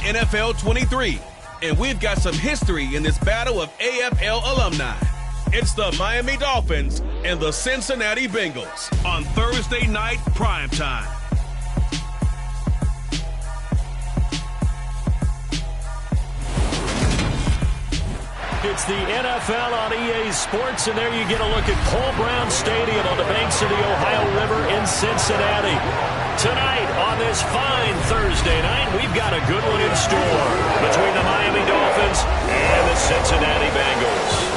NFL 23, and we've got some history in this battle of AFL alumni. It's the Miami Dolphins and the Cincinnati Bengals on Thursday night primetime. It's the NFL on EA Sports, and there you get a look at Paul Brown Stadium on the banks of the Ohio River in Cincinnati. Tonight, on this fine Thursday night, we've got a good one in store between the Miami Dolphins and the Cincinnati Bengals.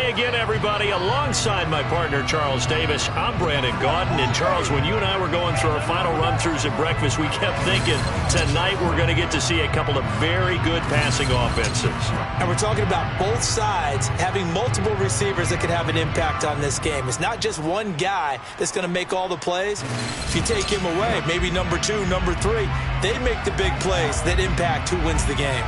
Again, everybody, alongside my partner, Charles Davis, I'm Brandon Gaudin. And, Charles, when you and I were going through our final run-throughs at breakfast, we kept thinking tonight we're going to get to see a couple of very good passing offenses. And we're talking about both sides having multiple receivers that could have an impact on this game. It's not just one guy that's going to make all the plays. If you take him away, maybe number 2, number 3, they make the big plays that impact who wins the game.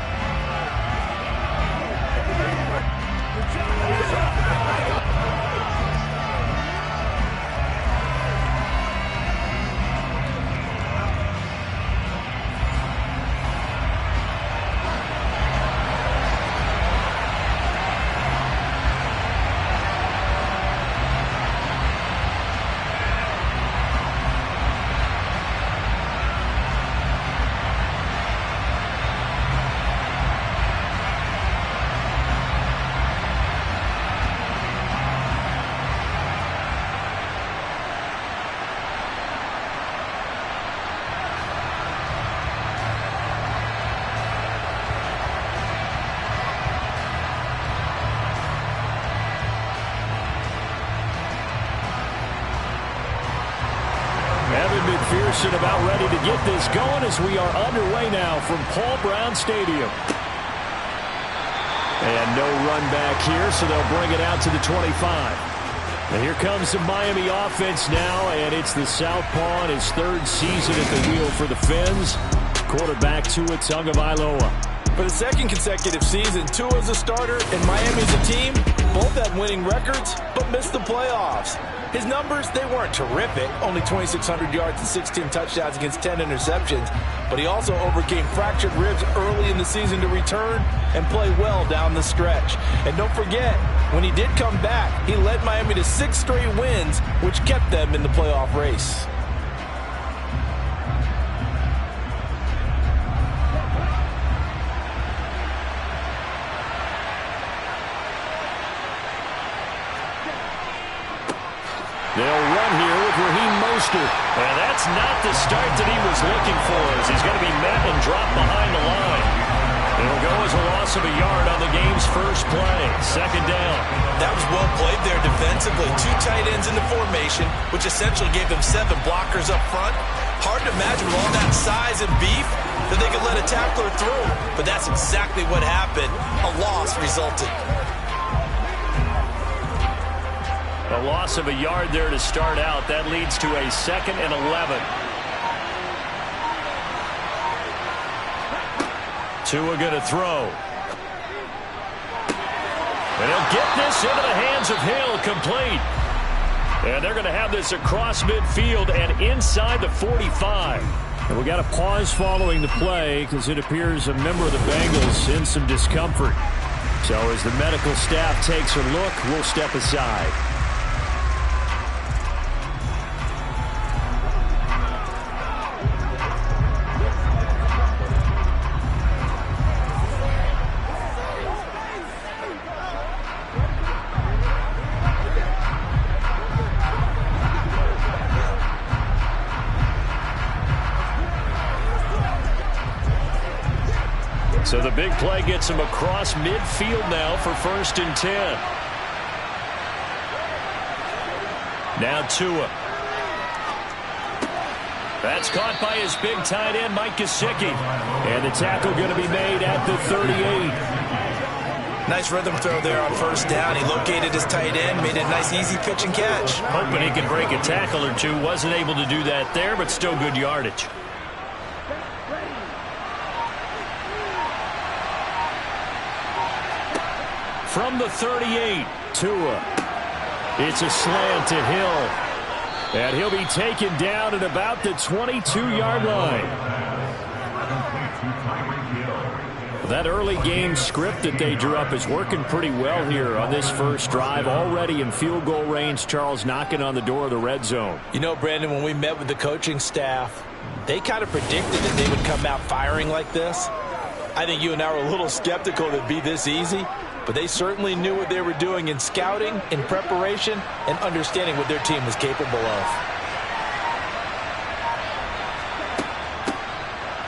McPherson about ready to get this going as we are underway now from Paul Brown Stadium. And no run back here, so they'll bring it out to the 25. And here comes the Miami offense now, and it's the Southpaw in his 3rd season at the wheel for the Fins. Quarterback Tua Tagovailoa. For the 2nd consecutive season, Tua's a starter and Miami's a team. Both had winning records, but missed the playoffs. His numbers, they weren't terrific. Only 2,600 yards and 16 touchdowns against 10 interceptions. But he also overcame fractured ribs early in the season to return and play well down the stretch. And don't forget, when he did come back, he led Miami to 6 straight wins, which kept them in the playoff race. They'll run here with Raheem Mostert. And that's not the start that he was looking for, as he's going to be met and dropped behind the line. It'll go as a loss of a yard on the game's first play. 2nd down. That was well played there defensively. 2 tight ends in the formation, which essentially gave them 7 blockers up front. Hard to imagine with all that size and beef that they could let a tackler through. But that's exactly what happened. A loss resulted. A loss of a yard there to start out. That leads to a 2nd and 11. Tua going to throw. And he'll get this into the hands of Hill, complete. And they're going to have this across midfield and inside the 45. And we got a pause following the play because it appears a member of the Bengals in some discomfort. So as the medical staff takes a look, we'll step aside. So the big play gets him across midfield now for 1st and 10. Now Tua. That's caught by his big tight end, Mike Gesicki. And the tackle going to be made at the 38. Nice rhythm throw there on 1st down. He located his tight end, made a nice easy pitch and catch. Hoping he could break a tackle or two. Wasn't able to do that there, but still good yardage. From the 38, Tua. It's a slant to Hill. And he'll be taken down at about the 22-yard line. That early game script that they drew up is working pretty well here on this first drive. Already in field goal range, Charles knocking on the door of the red zone. You know, Brandon, when we met with the coaching staff, they kind of predicted that they would come out firing like this. I think you and I were a little skeptical that it'd be this easy, but they certainly knew what they were doing in scouting, in preparation, and understanding what their team was capable of.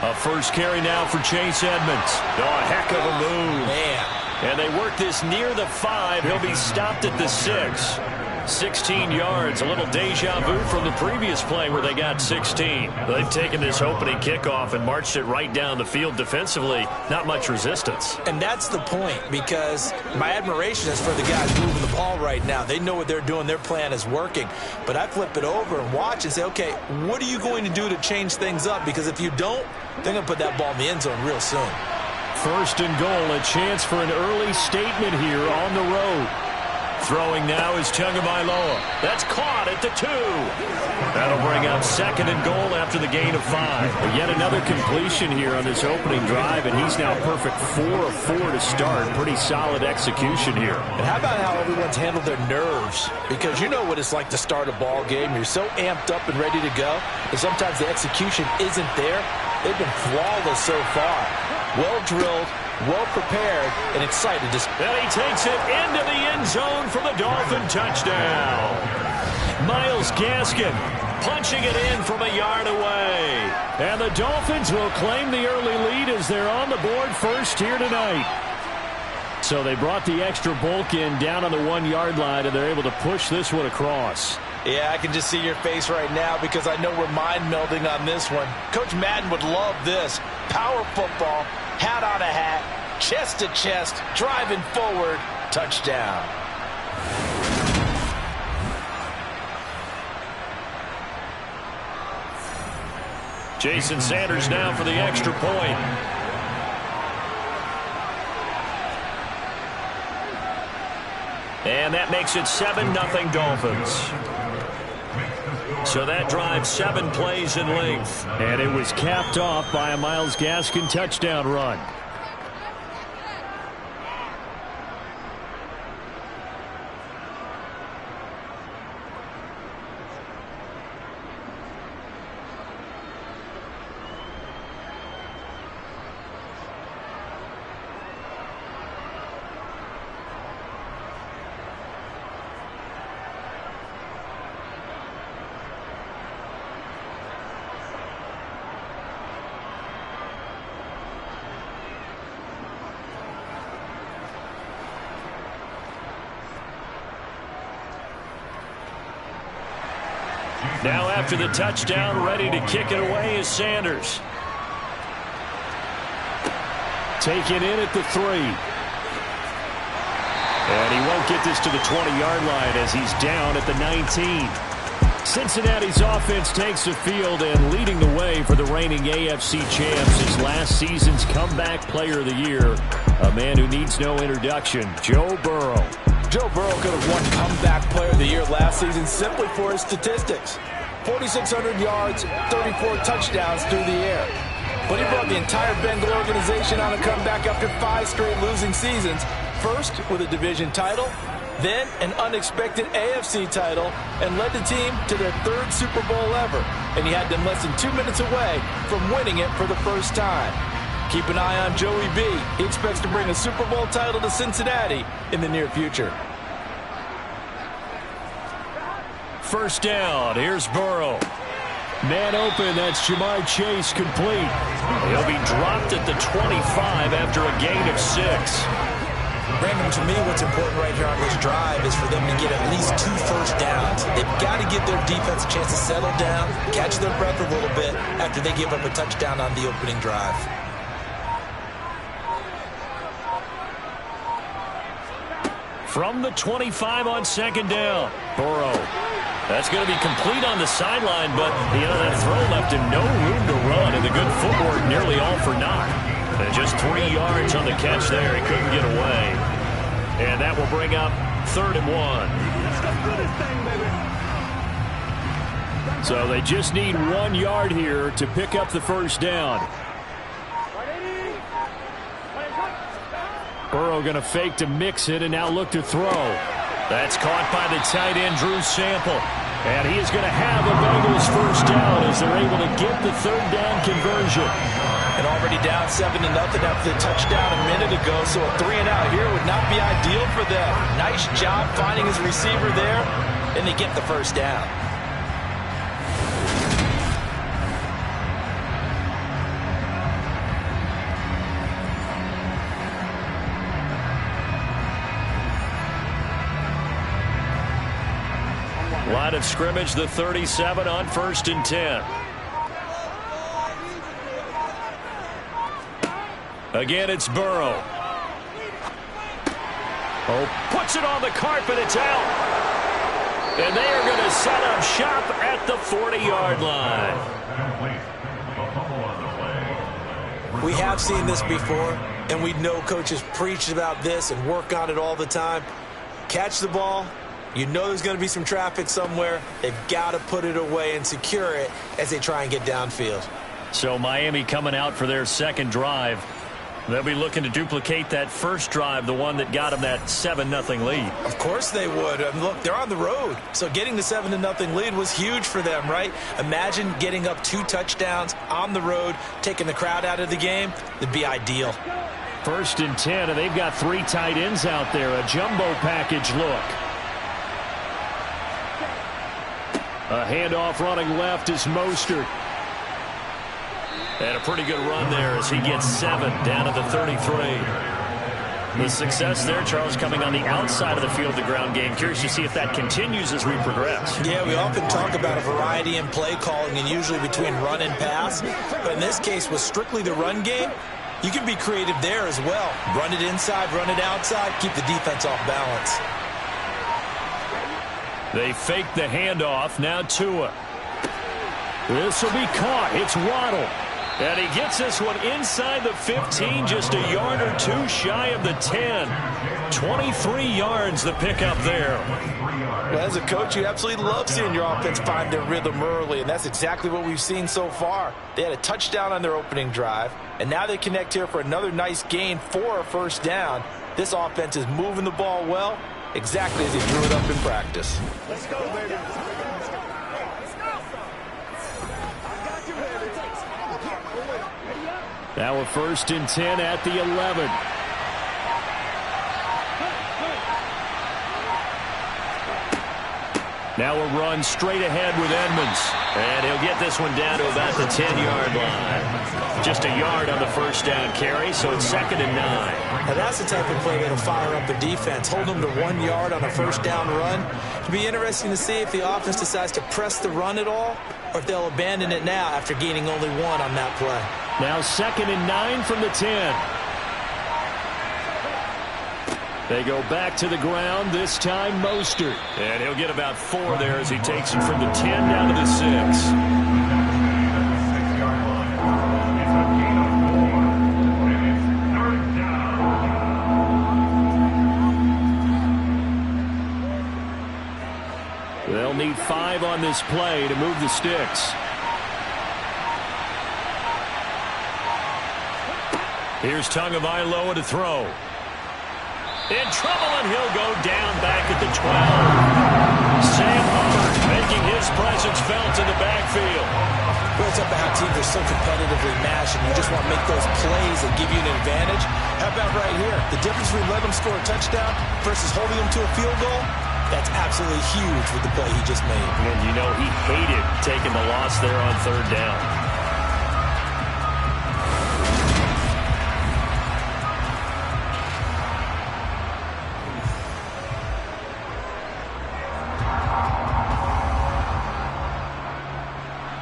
A first carry now for Chase Edmonds. Oh, a heck of a move. Man. And they work this near the 5. He'll be stopped at the 6. 16 yards, a little deja vu from the previous play where they got 16. They've taken this opening kickoff and marched it right down the field defensively. Not much resistance. And that's the point, because my admiration is for the guys moving the ball right now. They know what they're doing. Their plan is working. But I flip it over and watch and say, okay, what are you going to do to change things up? Because if you don't, they're going to put that ball in the end zone real soon. First and goal, a chance for an early statement here on the road. Throwing now is Tagovailoa. That's caught at the 2. That'll bring up second and goal after the gain of 5. But yet another completion here on this opening drive, and he's now perfect 4 of 4 to start. Pretty solid execution here. And how about how everyone's handled their nerves? Because you know what it's like to start a ball game. You're so amped up and ready to go, and sometimes the execution isn't there. They've been flawless so far. Well drilled, well prepared, and excited to... And he takes it into the end zone for the Dolphin touchdown. Myles Gaskin punching it in from a yard away. And the Dolphins will claim the early lead as they're on the board first here tonight. So they brought the extra bulk in down on the 1-yard line, and they're able to push this one across. Yeah, I can just see your face right now because I know we're mind-melding on this one. Coach Madden would love this. Power football, hat on a hat, chest to chest, driving forward, touchdown. Jason Sanders now for the extra point. And that makes it 7-0 Dolphins. So that drive 7 plays in length. And it was capped off by a Myles Gaskin touchdown run. Now after the touchdown, ready to kick it away is Sanders. Taken in at the 3. And he won't get this to the 20-yard line as he's down at the 19. Cincinnati's offense takes the field and leading the way for the reigning AFC champs is last season's comeback player of the year, a man who needs no introduction, Joe Burrow. Joe Burrow could have won comeback player of the year last season simply for his statistics. 4,600 yards, 34 touchdowns through the air. But he brought the entire Bengal organization on a comeback after 5 straight losing seasons. First with a division title, then an unexpected AFC title, and led the team to their 3rd Super Bowl ever. And he had them less than 2 minutes away from winning it for the first time. Keep an eye on Joey B. He expects to bring a Super Bowl title to Cincinnati in the near future. First down, here's Burrow. Man open, that's Jamar Chase complete. He'll be dropped at the 25 after a gain of 6. Brandon, to me, what's important right here on this drive is for them to get at least 2 first downs. They've got to give their defense a chance to settle down, catch their breath a little bit after they give up a touchdown on the opening drive. From the 25 on second down, Burrow. That's going to be complete on the sideline, but that throw left him no room to run, and the good footwork nearly all for naught. And just 3 yards on the catch there. He couldn't get away. And that will bring up 3rd and 1. So they just need 1 yard here to pick up the first down. Burrow going to fake to mix it and now look to throw. That's caught by the tight end, Drew Sample. And he is going to have a Bengals first down as they're able to get the third down conversion. And already down 7-0 after the touchdown a minute ago, so a 3-and-out here would not be ideal for them. Nice job finding his receiver there, and they get the first down. Line of scrimmage, the 37 on 1st and 10. Again, it's Burrow. Oh, puts it on the carpet. It's out. And they are going to set up shop at the 40-yard line. We have seen this before, and we know coaches preach about this and work on it all the time. Catch the ball. You know there's going to be some traffic somewhere. They've got to put it away and secure it as they try and get downfield. So Miami coming out for their second drive. They'll be looking to duplicate that first drive, the one that got them that 7-0 lead. Of course they would. Look, they're on the road. So getting the 7-0 lead was huge for them, right? Imagine getting up 2 touchdowns on the road, taking the crowd out of the game. It'd be ideal. 1st and 10, and they've got 3 tight ends out there. A jumbo package look. A handoff running left is Mostert. And a pretty good run there as he gets 7 down to the 33. The success there, Charles, coming on the outside of the field, the ground game. Curious to see if that continues as we progress. Yeah, we often talk about a variety in play calling and usually between run and pass. But in this case, with strictly the run game, you can be creative there as well. Run it inside, run it outside, keep the defense off balance. They fake the handoff. Now Tua. This will be caught. It's Waddle. And he gets this one inside the 15, just a yard or 2 shy of the 10. 23 yards the pickup there. Well, as a coach, you absolutely love seeing your offense find their rhythm early, and that's exactly what we've seen so far. They had a touchdown on their opening drive, and now they connect here for another nice gain for a first down. This offense is moving the ball well, exactly as he drew it up in practice. Let's go, baby. Now a 1st and 10 at the 11. Now a run straight ahead with Edmonds. And he'll get this one down to about the 10-yard line. Just a yard on the first down carry, so it's 2nd and 9. Now that's the type of play that'll fire up a defense. Hold them to 1 yard on a first down run. It'll be interesting to see if the offense decides to press the run at all, or if they'll abandon it now after gaining only 1 on that play. Now 2nd and 9 from the 10. They go back to the ground, this time Mostert. And he'll get about 4 there as he takes it from the 10 down to the 6. They'll need 5 on this play to move the sticks. Here's Tagovailoa to throw. In trouble, and he'll go down back at the 12. Sam Hubbard making his presence felt in the backfield. Well, it's up to how teams are so competitively matched, and you just want to make those plays that give you an advantage. How about right here? The difference between letting them score a touchdown versus holding them to a field goal, that's absolutely huge with the play he just made. And you know he hated taking the loss there on 3rd down.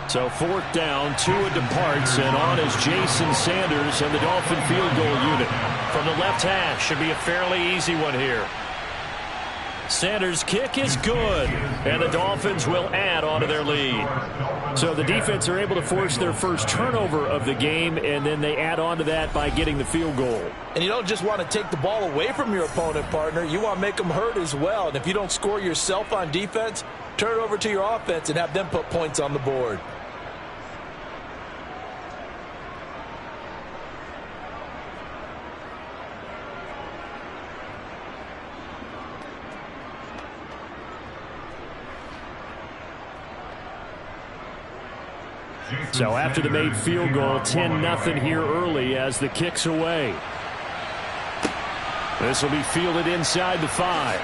So 4th down, Tua departs, and on is Jason Sanders and the Dolphin field goal unit. From the left hash, should be a fairly easy one here. Sanders' kick is good, and the Dolphins will add on to their lead. So the defense are able to force their first turnover of the game, and then they add on to that by getting the field goal. And you don't just want to take the ball away from your opponent, partner. You want to make them hurt as well. And if you don't score yourself on defense, turn it over to your offense and have them put points on the board. So after the made field goal, 10-0 here early as the kick's away. This will be fielded inside the 5.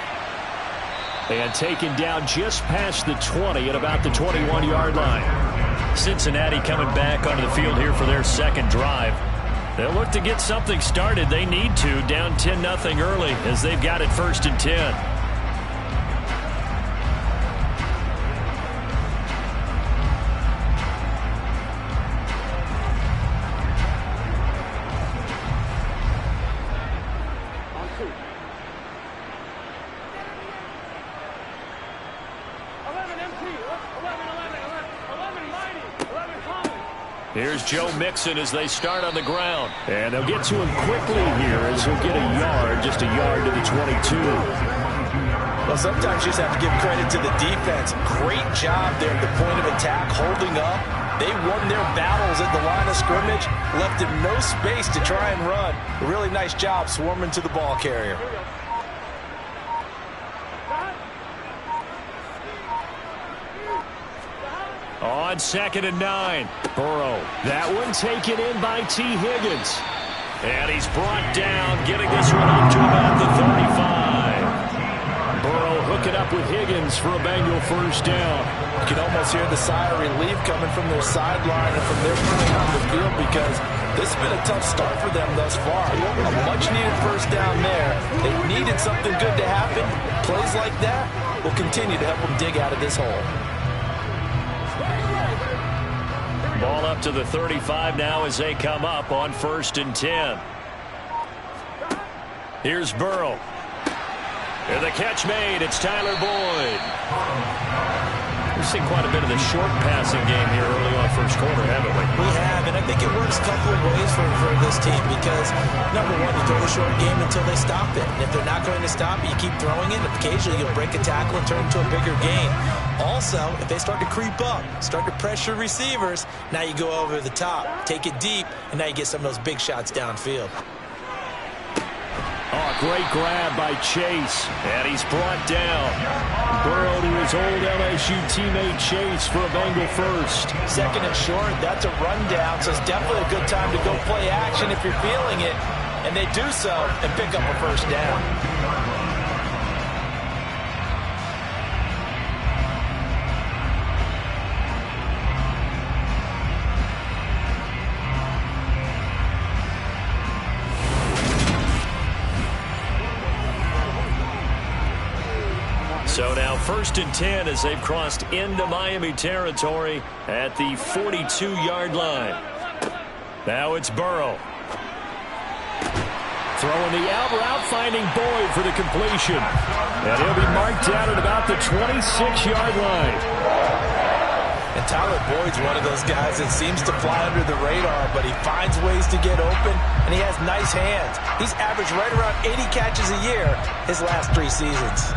And taken down just past the 20 at about the 21-yard line. Cincinnati coming back onto the field here for their second drive. They'll look to get something started. They need to, down 10-0 early as they've got it 1st and 10. Here's Joe Mixon as they start on the ground. And they'll get to him quickly here as he'll get a yard, just a yard to the 22. Well, sometimes you just have to give credit to the defense. Great job there at the point of attack, holding up. They won their battles at the line of scrimmage, left him no space to try and run. A really nice job swarming to the ball carrier. On 2nd and 9, Burrow. That one taken in by T. Higgins. And he's brought down, getting this one up to about the 35. Burrow hooking up with Higgins for a Bengal first down. You can almost hear the sigh of relief coming from their sideline and from their point on the field because this has been a tough start for them thus far. A much-needed first down there. They needed something good to happen. Plays like that will continue to help them dig out of this hole. Ball up to the 35 now as they come up on 1st and 10. Here's Burrow. And the catch made. It's Tyler Boyd. We've seen quite a bit of the short passing game here early on first quarter, haven't we? We have, and I think it works a couple of ways for this team because, number one, you throw the short game until they stop it. And if they're not going to stop it, you keep throwing it. Occasionally, you'll break a tackle and turn it into a bigger gain. Also, if they start to creep up, start to pressure receivers, now you go over the top, take it deep, and now you get some of those big shots downfield. Oh, great grab by Chase, and he's brought down. Burrow to his old LSU teammate Chase for a Bengal first. 2nd and short, that's a rundown, so it's definitely a good time to go play action if you're feeling it. And they do so and pick up a first down. So now 1st and 10 as they've crossed into Miami territory at the 42-yard line. Now it's Burrow. Throwing the out route, finding Boyd for the completion. And he'll be marked down at about the 26-yard line. And Tyler Boyd's one of those guys that seems to fly under the radar, but he finds ways to get open, and he has nice hands. He's averaged right around 80 catches a year his last 3 seasons.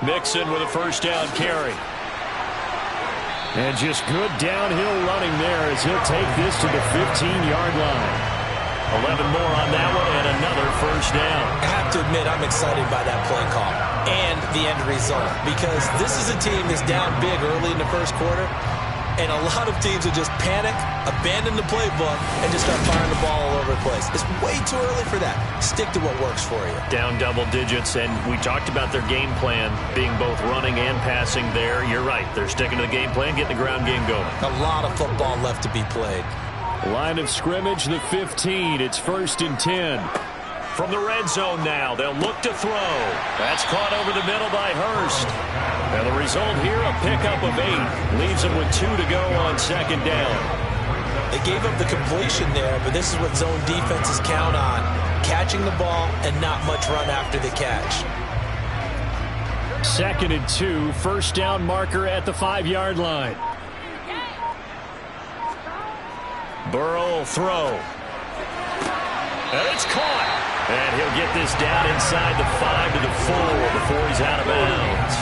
Mixon with a first down carry. And just good downhill running there as he'll take this to the 15-yard line. 11 more on that one and another first down. I have to admit I'm excited by that play call and the end result because this is a team that's down big early in the first quarter. And a lot of teams will just panic, abandon the playbook, and just start firing the ball all over the place. It's way too early for that. Stick to what works for you. Down double digits, and we talked about their game plan being both running and passing there. You're right. They're sticking to the game plan, getting the ground game going. A lot of football left to be played. Line of scrimmage, the 15. It's 1st and 10. From the red zone now, they'll look to throw. That's caught over the middle by Hurst. And the result here, a pickup of 8. Leaves them with 2 to go on second down. They gave up the completion there, but this is what zone defenses count on. Catching the ball and not much run after the catch. 2nd and 2, first down marker at the 5-yard line. Burrow will throw. And it's caught. And he'll get this down inside the 5 to the 4 before he's out of bounds.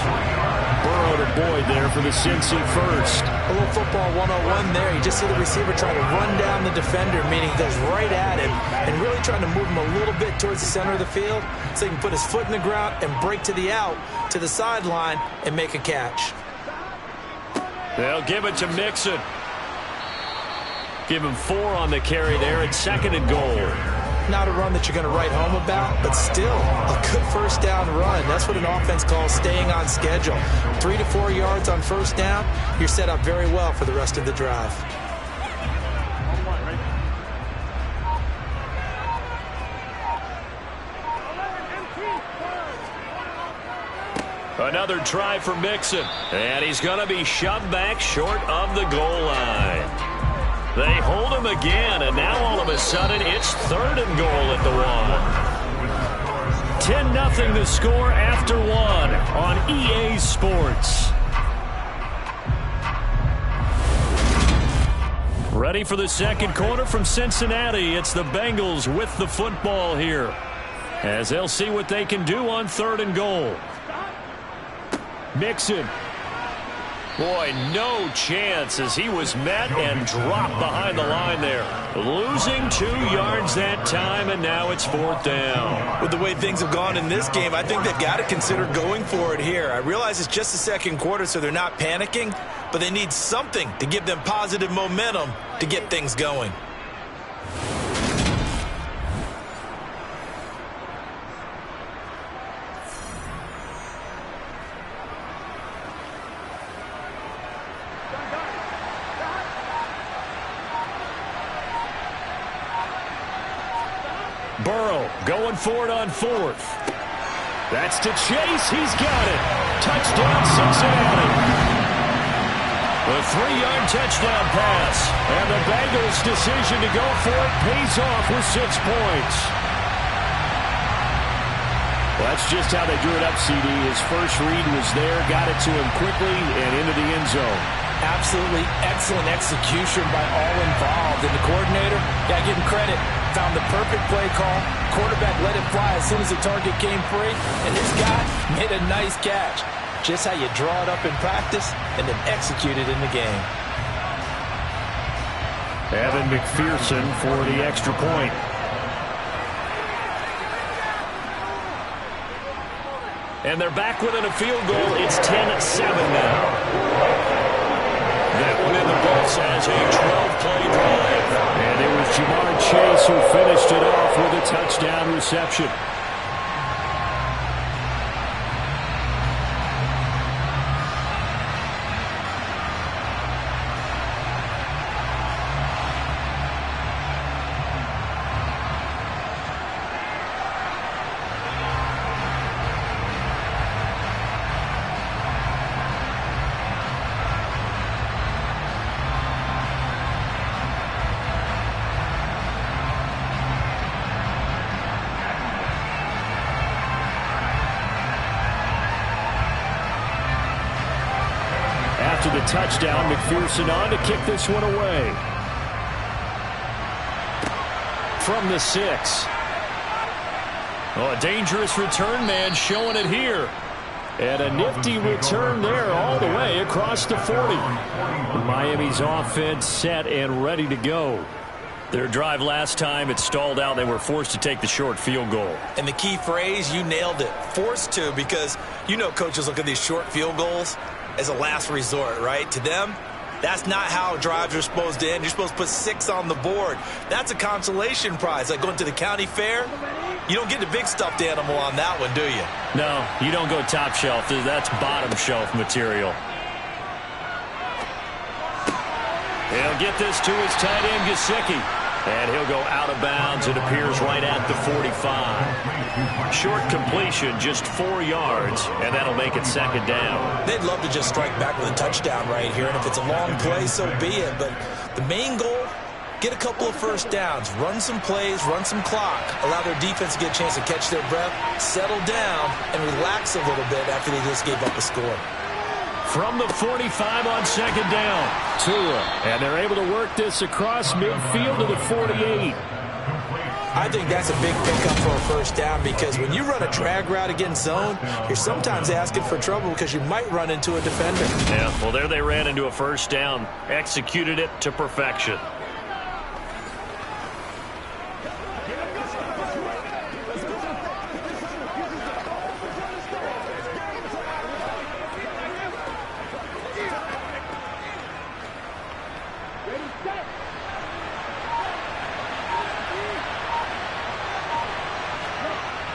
Burrow to Boyd there for the Cincy first. A little football 101 there. You just see the receiver try to run down the defender, meaning he goes right at him and really trying to move him a little bit towards the center of the field so he can put his foot in the ground and break to the out, to the sideline, and make a catch. They'll give it to Mixon. Give him 4 on the carry there at 2nd and goal. Not a run that you're going to write home about, but still a good first down run. That's what an offense calls staying on schedule. 3 to 4 yards on first down, you're set up very well for the rest of the drive. Another try for Mixon, and he's going to be shoved back short of the goal line. They hold him again, and now all of a sudden it's 3rd and goal at the 1. 10-0 the score after 1 on EA Sports. Ready for the second quarter from Cincinnati. It's the Bengals with the football here, as they'll see what they can do on 3rd and goal. Mixon. Boy, no chance as he was met and dropped behind the line there. Losing 2 yards that time, and now it's 4th down. With the way things have gone in this game, I think they've got to consider going for it here. I realize it's just the second quarter, so they're not panicking, but they need something to give them positive momentum to get things going. Burrow going for it on 4th. That's to Chase. He's got it. Touchdown, Cincinnati. The 3-yard touchdown pass. And the Bengals' decision to go for it pays off with 6 points. Well, that's just how they drew it up, CD. His first read was there, got it to him quickly, and into the end zone. Absolutely excellent execution by all involved. And the coordinator, got to give him credit, found the perfect play call. Quarterback let it fly as soon as the target came free. And this guy made a nice catch. Just how you draw it up in practice and then execute it in the game. Evan McPherson for the extra point. And they're back within a field goal. It's 10-7 now. That one in the books as a 12-play drive. And it was Jamar Chase who finished it off with a touchdown reception. After the touchdown, McPherson on to kick this one away. From the 6. Oh, a dangerous return man showing it here. And a nifty return there all the way across the 40. Miami's offense set and ready to go. Their drive last time, it stalled out. They were forced to take the short field goal. And the key phrase, you nailed it, forced to, because you know coaches look at these short field goals as a last resort, right? To them, that's not how drives are supposed to end. You're supposed to put 6 on the board. That's a consolation prize. Like going to the county fair, you don't get the big stuffed animal on that one, do you? No, you don't go top shelf. That's bottom shelf material. He'll get this to his tight end, Gesicki. And he'll go out of bounds. It appears right at the 45. Short completion, just 4 yards, and that'll make it second down. They'd love to just strike back with a touchdown right here, and if it's a long play, so be it. But the main goal, get a couple of first downs, run some plays, run some clock, allow their defense to get a chance to catch their breath, settle down, and relax a little bit after they just gave up a score. From the 45 on second down, Tua. And they're able to work this across midfield to the 48. I think that's a big pickup for a first down because when you run a drag route against zone, you're sometimes asking for trouble because you might run into a defender. Yeah, well, there they ran into a first down. Executed it to perfection.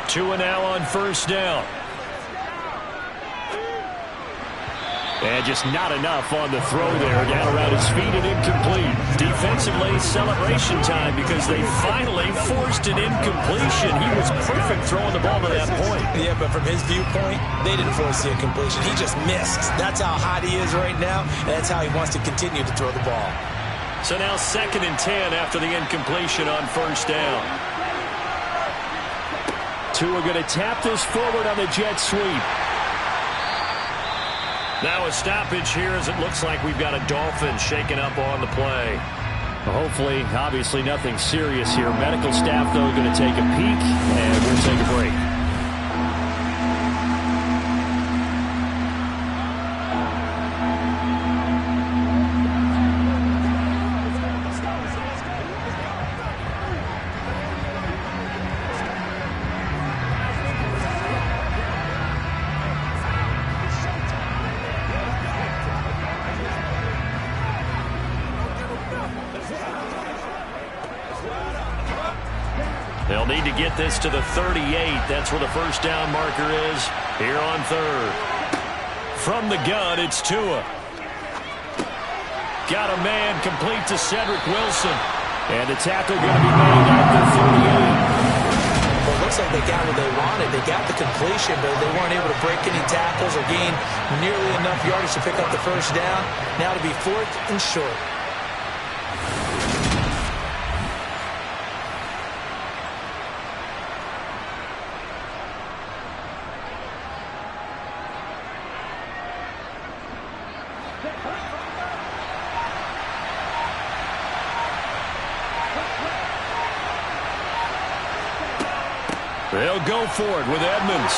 Tua now on first down. And just not enough on the throw there. Down around his feet and incomplete. Defensively, celebration time because they finally forced an incompletion. He was perfect throwing the ball to that point. Yeah, but from his viewpoint, they didn't force the incompletion. He just missed. That's how hot he is right now, and that's how he wants to continue to throw the ball. So now 2nd and 10 after the incompletion on first down. Tua going to tap this forward on the jet sweep. Now a stoppage here as it looks like we've got a Dolphins shaking up on the play. Well, hopefully, obviously nothing serious here. Medical staff, though, going to take a peek, and we'll take a break. They'll need to get this to the 38. That's where the first down marker is here on 3rd. From the gun, it's Tua. Got a man complete to Cedric Wilson. And the tackle going to be made at the 38. Well, it looks like they got what they wanted. They got the completion, but they weren't able to break any tackles or gain nearly enough yardage to pick up the first down. Now to be 4th and short. They'll go for it with Edmonds.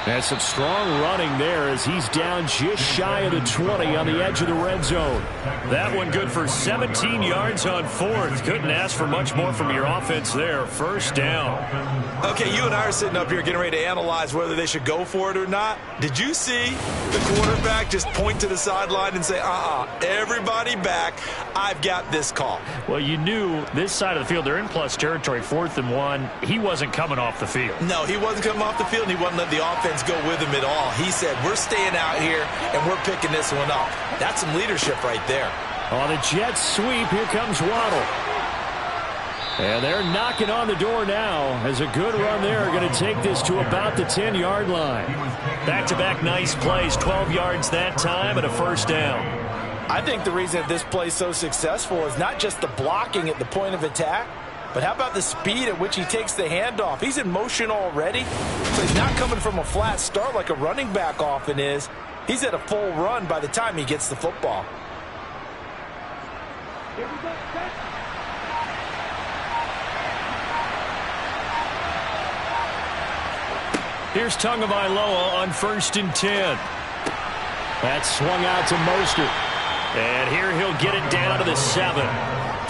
And some strong running there as he's down just shy of the 20 on the edge of the red zone. That one good for 17 yards on 4th. Couldn't ask for much more from your offense there. First down. Okay, you and I are sitting up here getting ready to analyze whether they should go for it or not. Did you see the quarterback just point to the sideline and say, everybody back, I've got this call? Well, you knew this side of the field, they're in plus territory, 4th and 1. He wasn't coming off the field. No, he wasn't coming off the field, and he wasn't letting the offense go with him at all. He said, we're staying out here, and we're picking this one up. That's some leadership right there. On the jet sweep, here comes Waddle. And they're knocking on the door now as a good run there. Going to take this to about the 10-yard line. Back-to-back nice plays, 12 yards that time and a first down. I think the reason that this play is so successful is not just the blocking at the point of attack, but how about the speed at which he takes the handoff? He's in motion already, so he's not coming from a flat start like a running back often is. He's at a full run by the time he gets the football. Here's Tagovailoa on 1st and 10. That's swung out to Mostert. And here he'll get it down to the 7.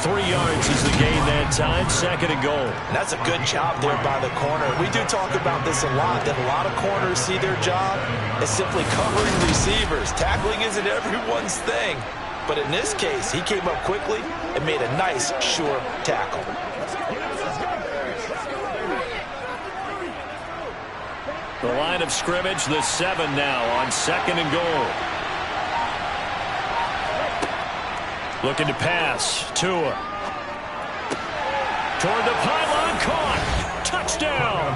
3 yards is the gain that time, 2nd and goal. And that's a good job there by the corner. We do talk about this a lot, that a lot of corners see their job as simply covering receivers. Tackling isn't everyone's thing. But in this case, he came up quickly and made a nice, sure tackle. The line of scrimmage, the 7 now on 2nd and goal. Looking to pass. Tua. Toward the pylon. Caught. Touchdown.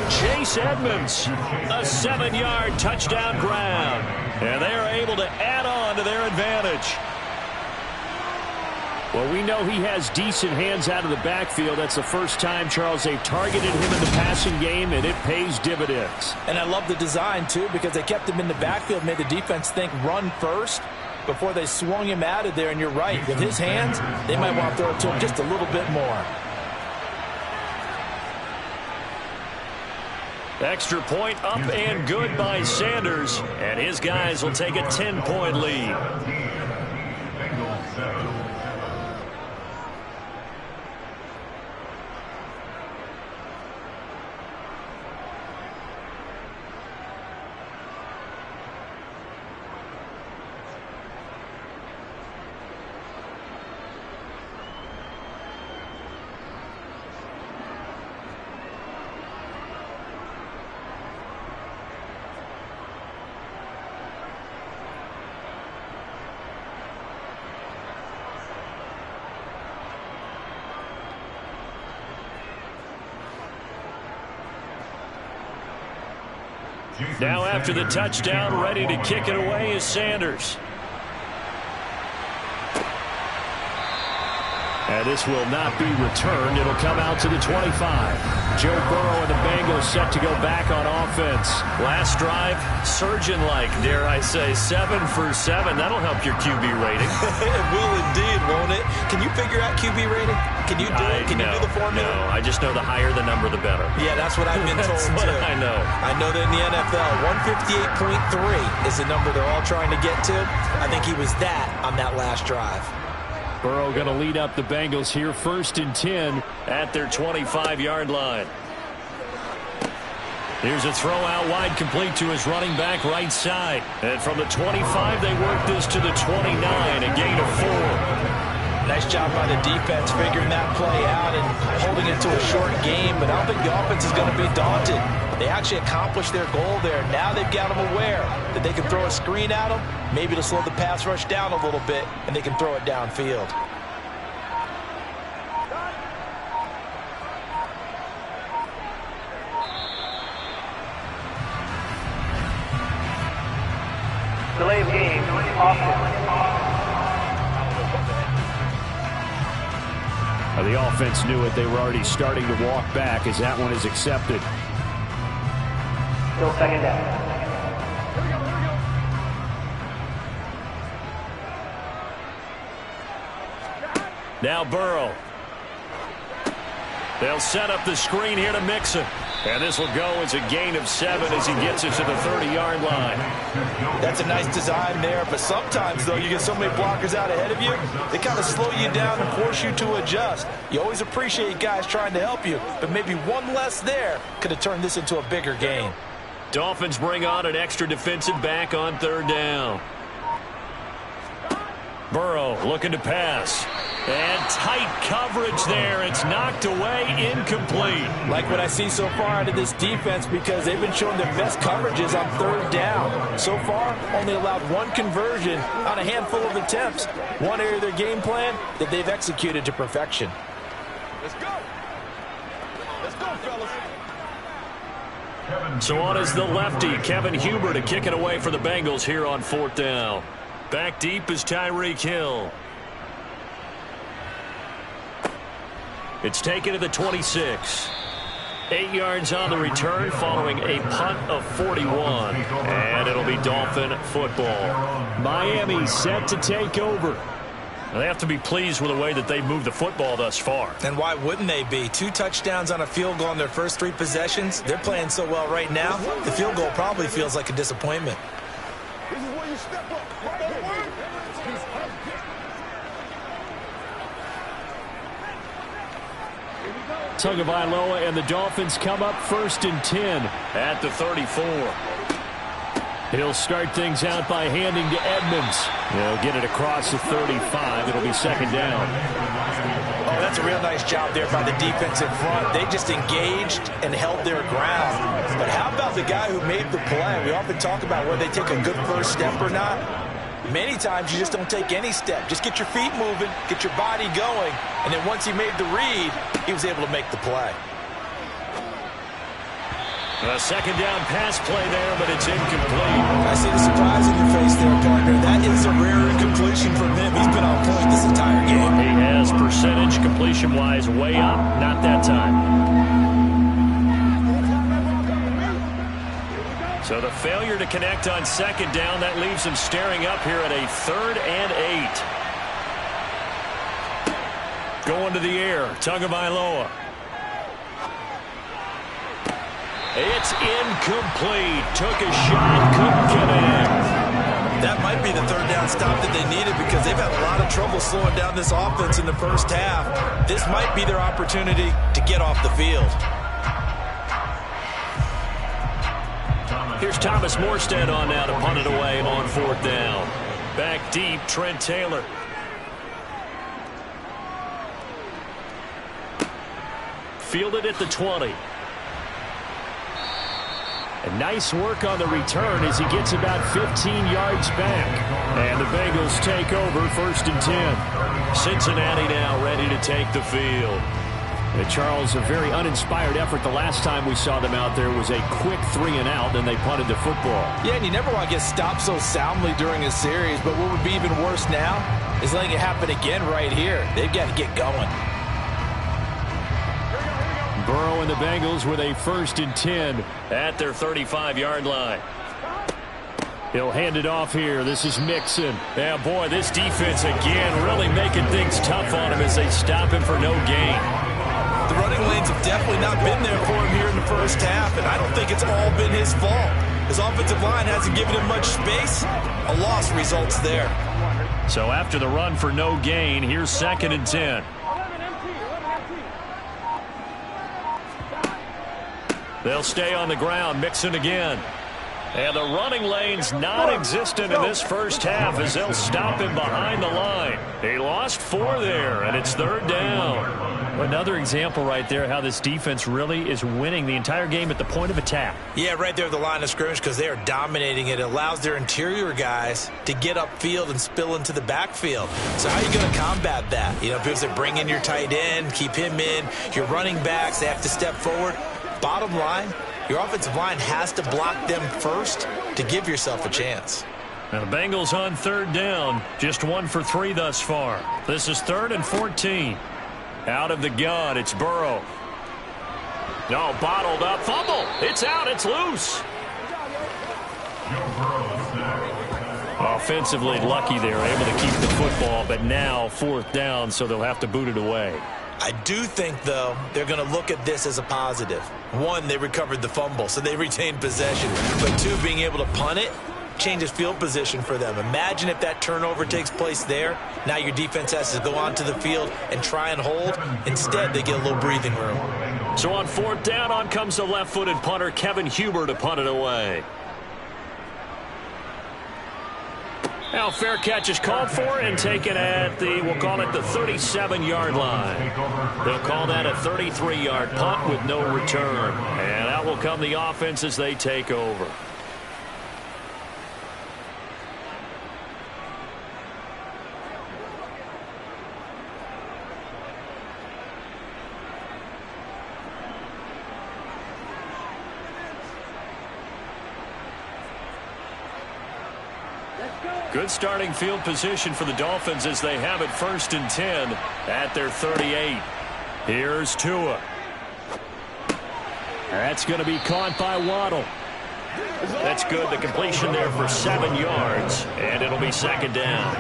Chase Edmonds. A 7-yard touchdown grab. And they are able to add on to their advantage. Well, we know he has decent hands out of the backfield. That's the first time, Charles, they've targeted him in the passing game, and it pays dividends. And I love the design, too, because they kept him in the backfield, made the defense think run first before they swung him out of there. And you're right, with his hands, they might want to throw it to him just a little bit more. Extra point up and good by Sanders, and his guys will take a 10-point lead. Now after the touchdown, ready to kick it away is Sanders. And this will not be returned. It'll come out to the 25. Joe Burrow and the Bengals set to go back on offense. Last drive, surgeon-like, dare I say, 7 for 7. That'll help your QB rating. It will indeed, won't it? Can you figure out QB rating? Can you do it? Can you do the formula? No, I just know the higher the number, the better. Yeah, that's what I've been told, That's what too. I know. I know that in the NFL, 158.3 is the number they're all trying to get to. I think he was that on that last drive. Burrow going to lead up the Bengals here, 1st and 10 at their 25-yard line. Here's a throw out wide, complete to his running back right side. And from the 25, they work this to the 29, a gain of 4. Nice job by the defense figuring that play out and holding it to a short game, but I don't think the offense is going to be daunted. They actually accomplished their goal there. Now they've got them aware that they can throw a screen at them, maybe to slow the pass rush down a little bit, and they can throw it downfield. Delay of game, The offense knew it. They were already starting to walk back as that one is accepted. Still 2nd down. Now Burrow. They'll set up the screen here to Mixon. And this will go as a gain of 7 as he gets it to the 30-yard line. That's a nice design there, but sometimes, though, you get so many blockers out ahead of you, they kind of slow you down and force you to adjust. You always appreciate guys trying to help you, but maybe one less there could have turned this into a bigger gain. Dolphins bring on an extra defensive back on 3rd down. Burrow looking to pass. And tight coverage there. It's knocked away, incomplete. Like what I see so far out of this defense, because they've been showing their best coverages on 3rd down. So far, only allowed 1 conversion on a handful of attempts. One area of their game plan that they've executed to perfection. Let's go. Let's go, fellas. So on is the lefty, Kevin Huber, to kick it away for the Bengals here on 4th down. Back deep is Tyreek Hill. It's taken to the 26. 8 yards on the return following a punt of 41. And it'll be Dolphin football. Miami set to take over. They have to be pleased with the way that they moved the football thus far. And why wouldn't they be? 2 touchdowns on a field goal in their first 3 possessions. They're playing so well right now, the field goal probably feels like a disappointment. This is where you step up. Tagovailoa and the Dolphins come up 1st and 10 at the 34. He'll start things out by handing to Edmonds. He'll get it across the 35. It'll be 2nd down. Oh, that's a real nice job there by the defense in front. They just engaged and held their ground. But how about the guy who made the play? We often talk about whether they take a good first step or not. Many times you just don't take any step. Just get your feet moving, get your body going, and then once he made the read, he was able to make the play. A second down pass play there, but it's incomplete. I see the surprise in your face there, partner. That is a rare incompletion from him. He's been on point this entire game. He has percentage completion-wise way up. Not that time. So the failure to connect on second down, that leaves him staring up here at a 3rd and 8. Going to the air, Tagovailoa. It's incomplete. Took a shot, couldn't get it in. That might be the 3rd down stop that they needed because they've had a lot of trouble slowing down this offense in the first half. This might be their opportunity to get off the field. Here's Thomas Morstead on now to punt it away on 4th down. Back deep, Trent Taylor. Fielded at the 20. And nice work on the return as he gets about 15 yards back. And the Bengals take over 1st and 10. Cincinnati now ready to take the field. And Charles, a very uninspired effort. The last time we saw them out there was a quick 3 and out, then they punted the football. Yeah, and you never want to get stopped so soundly during a series, but what would be even worse now is letting it happen again right here. They've got to get going. Burrow and the Bengals with a 1st and 10 at their 35-yard line. He'll hand it off here. This is Mixon. Yeah, boy, this defense again really making things tough on him as they stop him for no gain. The running lanes have definitely not been there for him here in the first half, and I don't think it's all been his fault. His offensive line hasn't given him much space. A loss results there. So after the run for no gain, here's 2nd and 10. They'll stay on the ground. Mixon again. And the running lane's non-existent in this first half as they'll stop him behind the line. He lost 4 there, and it's 3rd down. Another example right there how this defense really is winning the entire game at the point of attack. Yeah, right there at the line of scrimmage because they are dominating it. It allows their interior guys to get upfield and spill into the backfield. So how are you going to combat that? You know, because they bring in your tight end, keep him in. Your running backs, they have to step forward. Bottom line, your offensive line has to block them first to give yourself a chance. Now the Bengals on 3rd down, just 1 for 3 thus far. This is 3rd and 14. Out of the gun, it's Burrow. No, bottled up, fumble. It's out, it's loose. Offensively lucky there, able to keep the football, but now 4th down, so they'll have to boot it away. I do think, though, they're going to look at this as a positive. 1, they recovered the fumble, so they retained possession. But 2, being able to punt it changes field position for them. Imagine if that turnover takes place there. Now your defense has to go onto the field and try and hold. Instead, they get a little breathing room. So on 4th down, on comes the left-footed punter, Kevin Huber, to punt it away. Now fair catch is called for and taken at the, we'll call it the 37-yard line. They'll call that a 33-yard punt with no return. And out will come the offense as they take over. Good starting field position for the Dolphins as they have it 1st and 10 at their 38. Here's Tua. That's going to be caught by Waddle. That's good. The completion there for 7 yards, and it'll be 2nd down.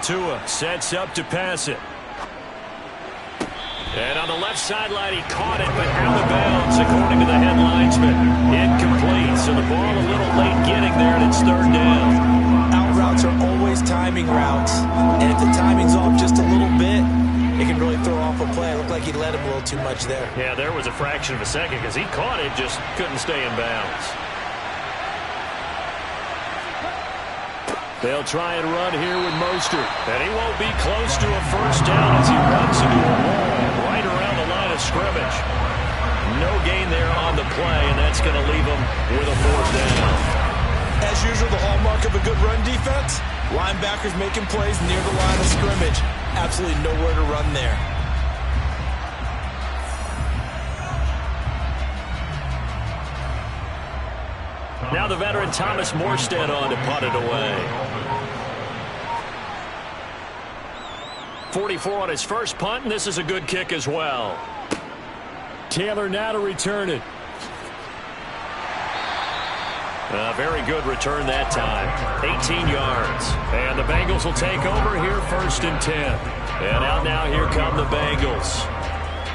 Tua sets up to pass it. And on the left sideline, he caught it, but out of bounds, according to the head linesman. Incomplete, so the ball a little late getting there, and it's 3rd down. Out routes are always timing routes, and if the timing's off just a little bit, it can really throw off a play. It looked like he let him a little too much there. Yeah, there was a fraction of a second because he caught it, just couldn't stay in bounds. They'll try and run here with Mostert. And he won't be close to a first down as he runs into a wall right around the line of scrimmage. No gain there on the play, and that's going to leave him with a fourth down. As usual, the hallmark of a good run defense, linebackers making plays near the line of scrimmage. Absolutely nowhere to run there. Now the veteran Thomas Morstead on to punt it away. 44 on his first punt, and this is a good kick as well. Taylor now to return it. A very good return that time. 18 yards. And the Bengals will take over here, 1st and 10. And out now, here come the Bengals.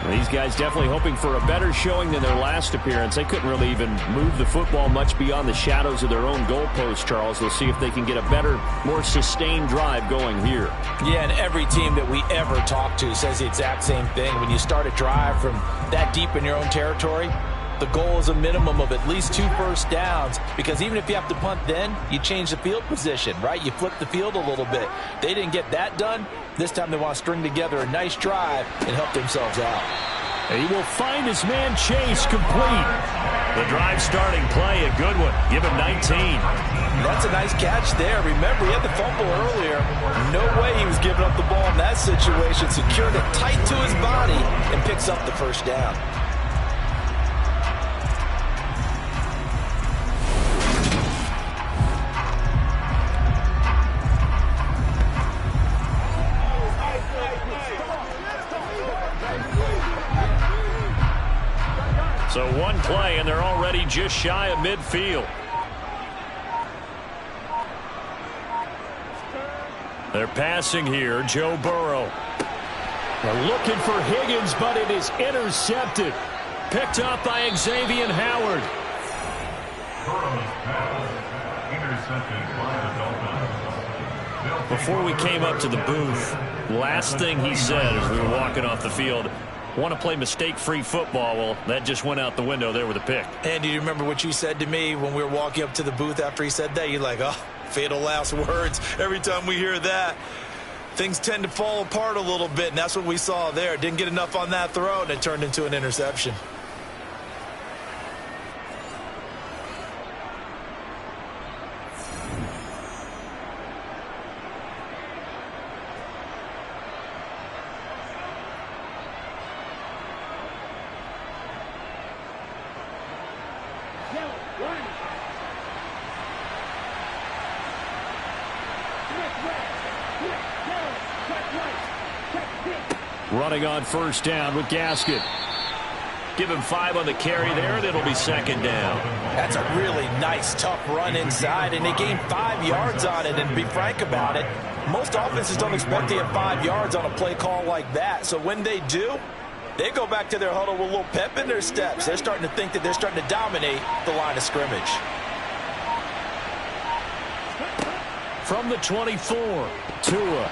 These guys definitely hoping for a better showing than their last appearance. They couldn't really even move the football much beyond the shadows of their own goalpost, Charles. We'll see if they can get a better, more sustained drive going here. Yeah, and every team that we ever talk to says the exact same thing. When you start a drive from that deep in your own territory, the goal is a minimum of at least 2 first downs, because even if you have to punt then, you change the field position, right? You flip the field a little bit. They didn't get that done. This time they want to string together a nice drive and help themselves out. And he will find his man Chase complete. The drive starting play, a good one. Give him 19. That's a nice catch there. Remember, he had the fumble earlier. No way he was giving up the ball in that situation. Secured it tight to his body and picks up the first down. So one play, and they're already just shy of midfield. They're passing here, Joe Burrow. They're looking for Higgins, but it is intercepted. Picked up by Xavier Howard. Before we came up to the booth, last thing he said as we were walking off the field, want to play mistake-free football. Well, that just went out the window there with a pick. And do you remember what you said to me when we were walking up to the booth after he said that? You're like, oh, fatal last words. Every time we hear that, things tend to fall apart a little bit, and that's what we saw there. Didn't get enough on that throw, and it turned into an interception. Running on first down with Gaskin. Give him 5 on the carry there, and it'll be 2nd down. That's a really nice, tough run inside, and they gained 5 yards on it. And to be frank about it, most offenses don't expect to get 5 yards on a play call like that. So when they do, they go back to their huddle with a little pep in their steps. They're starting to think that they're starting to dominate the line of scrimmage. From the 24, Tua.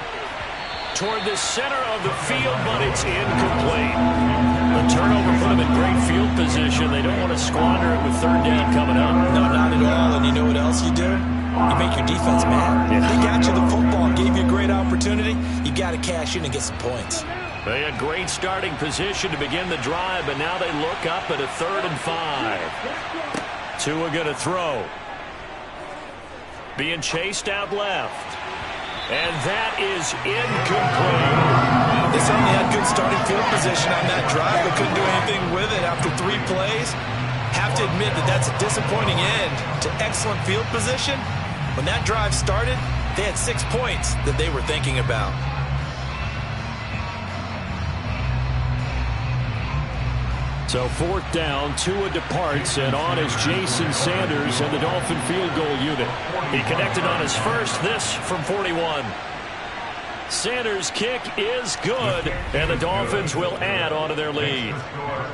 Toward the center of the field, but it's incomplete. The turnover put them in great field position. They don't want to squander it with 3rd down coming up. No, not at all. And you know what else you do? You make your defense mad. Yeah. They got you the football, gave you a great opportunity. You got to cash in and get some points. They had great starting position to begin the drive, but now they look up at a 3rd and 5. Tua going to throw. Being chased out left. And that is incomplete. They certainly had good starting field position on that drive, but couldn't do anything with it after 3 plays. Have to admit that that's a disappointing end to excellent field position. When that drive started, they had 6 points that they were thinking about. So 4th down, Tua departs, and on is Jason Sanders and the Dolphin field goal unit. He connected on his first, this from 41. Sanders' kick is good, and the Dolphins will add on to their lead.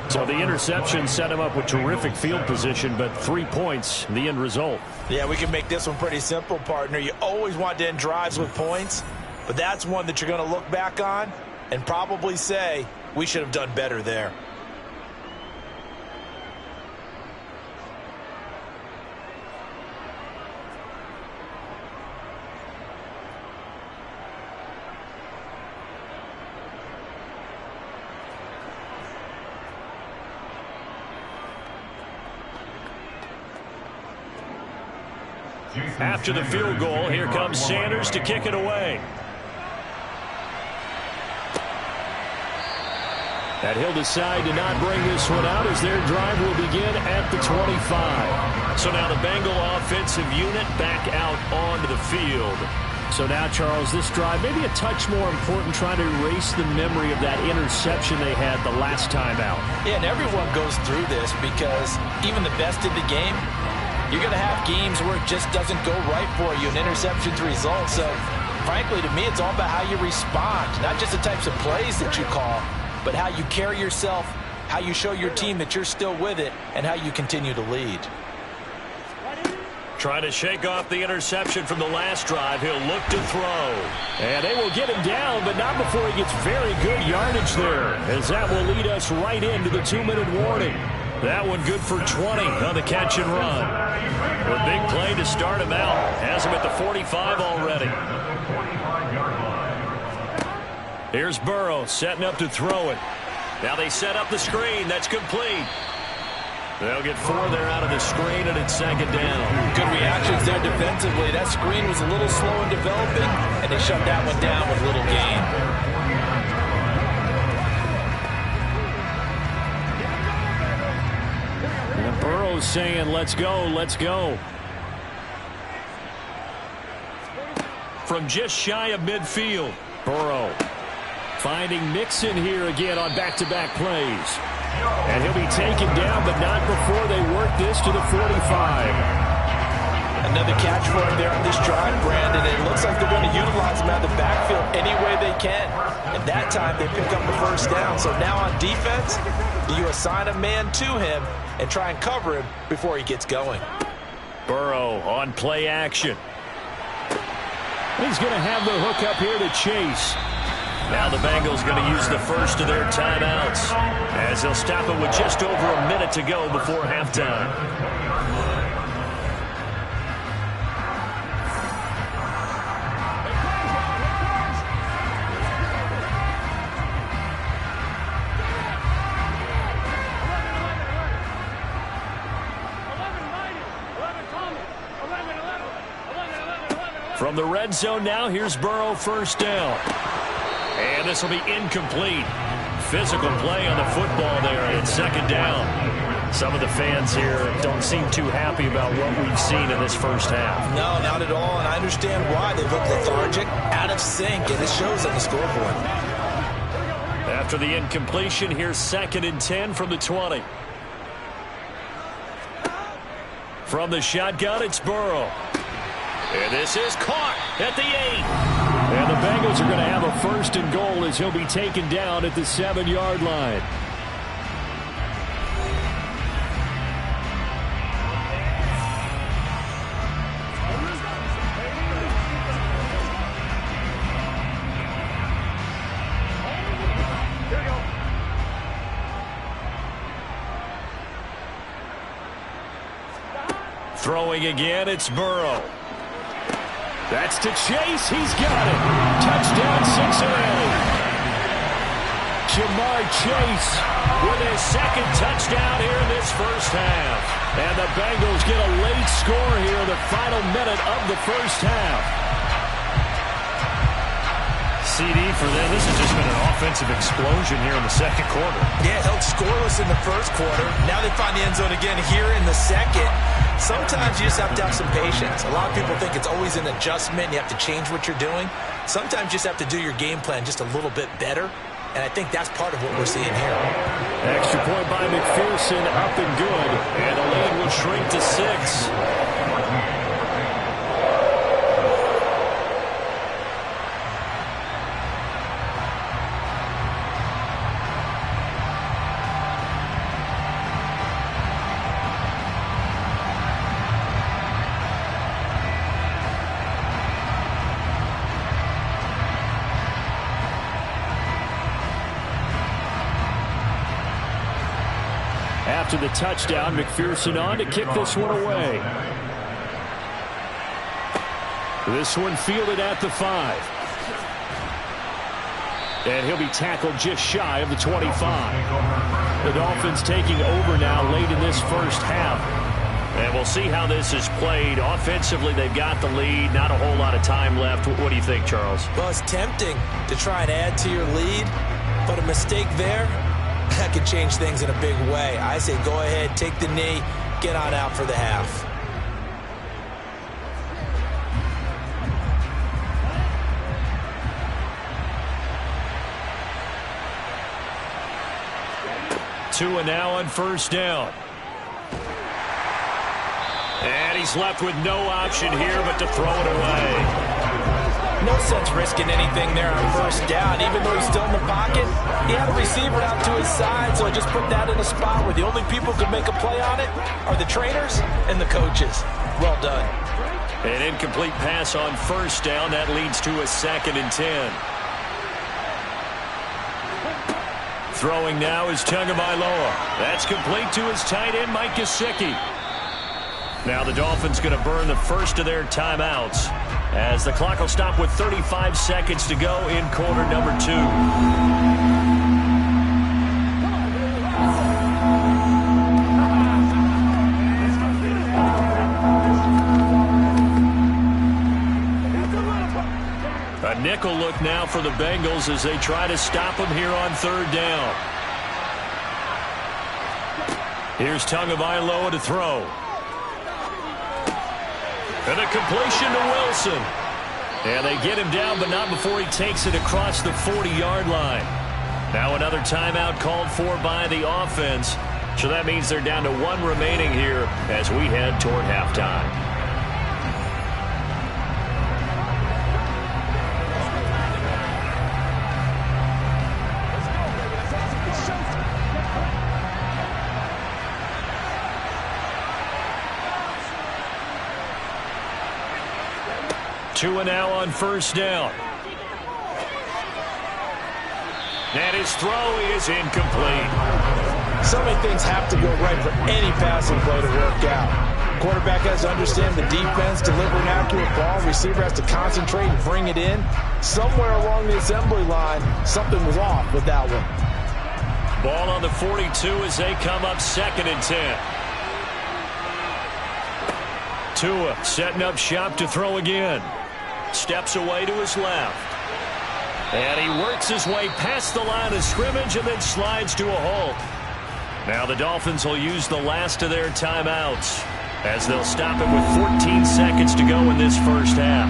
So the interception set him up with terrific field position, but 3 points, the end result. Yeah, we can make this one pretty simple, partner. You always want to end drives with points, but that's one that you're going to look back on and probably say, we should have done better there. After the field goal, here comes Sanders to kick it away. And he'll decide to not bring this one out as their drive will begin at the 25. So now the Bengal offensive unit back out onto the field. So now, Charles, this drive maybe a touch more important, trying to erase the memory of that interception they had the last time out. Yeah, and everyone goes through this because even the best in the game, you're going to have games where it just doesn't go right for you, and interceptions result. So, frankly, to me, it's all about how you respond, not just the types of plays that you call, but how you carry yourself, how you show your team that you're still with it, and how you continue to lead. Trying to shake off the interception from the last drive. He'll look to throw. And they will get him down, but not before he gets very good yardage there, as that will lead us right into the 2-minute warning. That one good for 20 on the catch and run. A big play to start him out. Has him at the 45 already. Here's Burrow setting up to throw it. Now they set up the screen. That's complete. They'll get 4 there out of the screen, and it's second down. Good reactions there defensively. That screen was a little slow in developing, and they shut that one down with little gain. And Burrow's saying, let's go, let's go. From just shy of midfield, Burrow finding Mixon here again on back-to-back plays. And he'll be taken down, but not before they work this to the 45. Another catch for him there on this drive, Brandon. It looks like they're going to utilize him out of the backfield any way they can. And that time they pick up the first down. So now on defense, you assign a man to him and try and cover him before he gets going. Burrow on play action. He's going to have the hook up here to Chase. Now the Bengals going to use the first of their timeouts as they'll stop it with just over a minute to go before halftime. From the red zone now, here's Burrow first down. And this will be incomplete. Physical play on the football there, and it's second down. Some of the fans here don't seem too happy about what we've seen in this first half. No, not at all, and I understand why. They look lethargic, out of sync, and it shows on the scoreboard. After the incompletion, here's 2nd and 10 from the 20. From the shotgun, it's Burrow. And this is caught at the 8. And the Bengals are going to have a 1st and goal as he'll be taken down at the 7-yard line. Throwing again, it's Burrow. That's to Chase. He's got it. Touchdown, Cincinnati. Jamar Chase with his 2nd touchdown here in this first half. And the Bengals get a late score here in the final minute of the first half. CD for them. This has just been an offensive explosion here in the second quarter. Yeah, held scoreless in the first quarter. Now they find the end zone again here in the second. Sometimes you just have to have some patience. A lot of people think it's always an adjustment. You have to change what you're doing. Sometimes you just have to do your game plan just a little bit better. And I think that's part of what we're seeing here. Extra point by McPherson, up and good. And the lead will shrink to 6. After the touchdown, McPherson on to kick this one away. This one fielded at the 5. And he'll be tackled just shy of the 25. The Dolphins taking over now late in this first half. And we'll see how this is played. Offensively, they've got the lead. Not a whole lot of time left. What do you think, Charles? Well, it's tempting to try and add to your lead, but a mistake there, that could change things in a big way. I say go ahead, take the knee, get on out for the half. Tua now on first down. And he's left with no option here but to throw it away. No sense risking anything there on first down. Even though he's still in the pocket, he had a receiver out to his side, so I just put that in a spot where the only people who can make a play on it are the trainers and the coaches. Well done. An incomplete pass on first down. That leads to a 2nd and 10. Throwing now is Tagovailoa. That's complete to his tight end, Mike Gesicki. Now the Dolphins going to burn the first of their timeouts as the clock will stop with 35 seconds to go in quarter number 2. A nickel look now for the Bengals as they try to stop him here on third down. Here's Tagovailoa to throw. And a completion to Wilson. And they get him down, but not before he takes it across the 40-yard line. Now another timeout called for by the offense. So that means they're down to 1 remaining here as we head toward halftime. Tua now on first down. And his throw is incomplete. So many things have to go right for any passing play to work out. Quarterback has to understand the defense, deliver an accurate ball. Receiver has to concentrate and bring it in. Somewhere along the assembly line, something was off with that one. Ball on the 42 as they come up 2nd and 10. Tua setting up shop to throw again. Steps away to his left. And he works his way past the line of scrimmage and then slides to a halt. Now the Dolphins will use the last of their timeouts as they'll stop it with 14 seconds to go in this first half.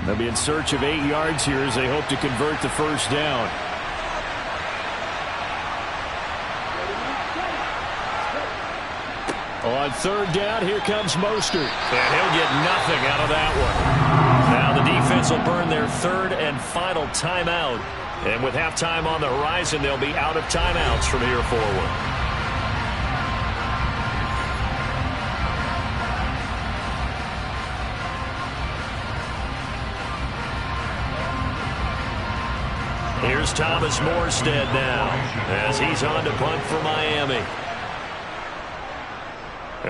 They'll be in search of 8 yards here as they hope to convert the first down. On third down, here comes Mostert. And he'll get nothing out of that one. Now the defense will burn their 3rd and final timeout. And with halftime on the horizon, they'll be out of timeouts from here forward. Here's Thomas Morstead now as he's on to punt for Miami.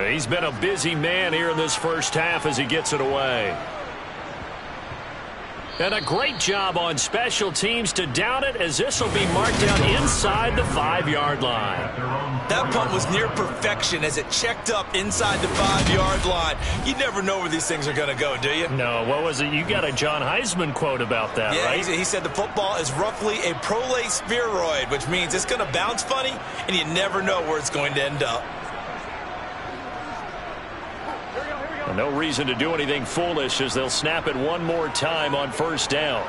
He's been a busy man here in this first half as he gets it away. And a great job on special teams to down it as this will be marked down inside the 5-yard line. That punt was near perfection as it checked up inside the 5-yard line. You never know where these things are going to go, do you? No, what was it? You got a John Heisman quote about that, right? Yeah, he said the football is roughly a prolate spheroid, which means it's going to bounce funny, and you never know where it's going to end up. No reason to do anything foolish as they'll snap it one more time on first down.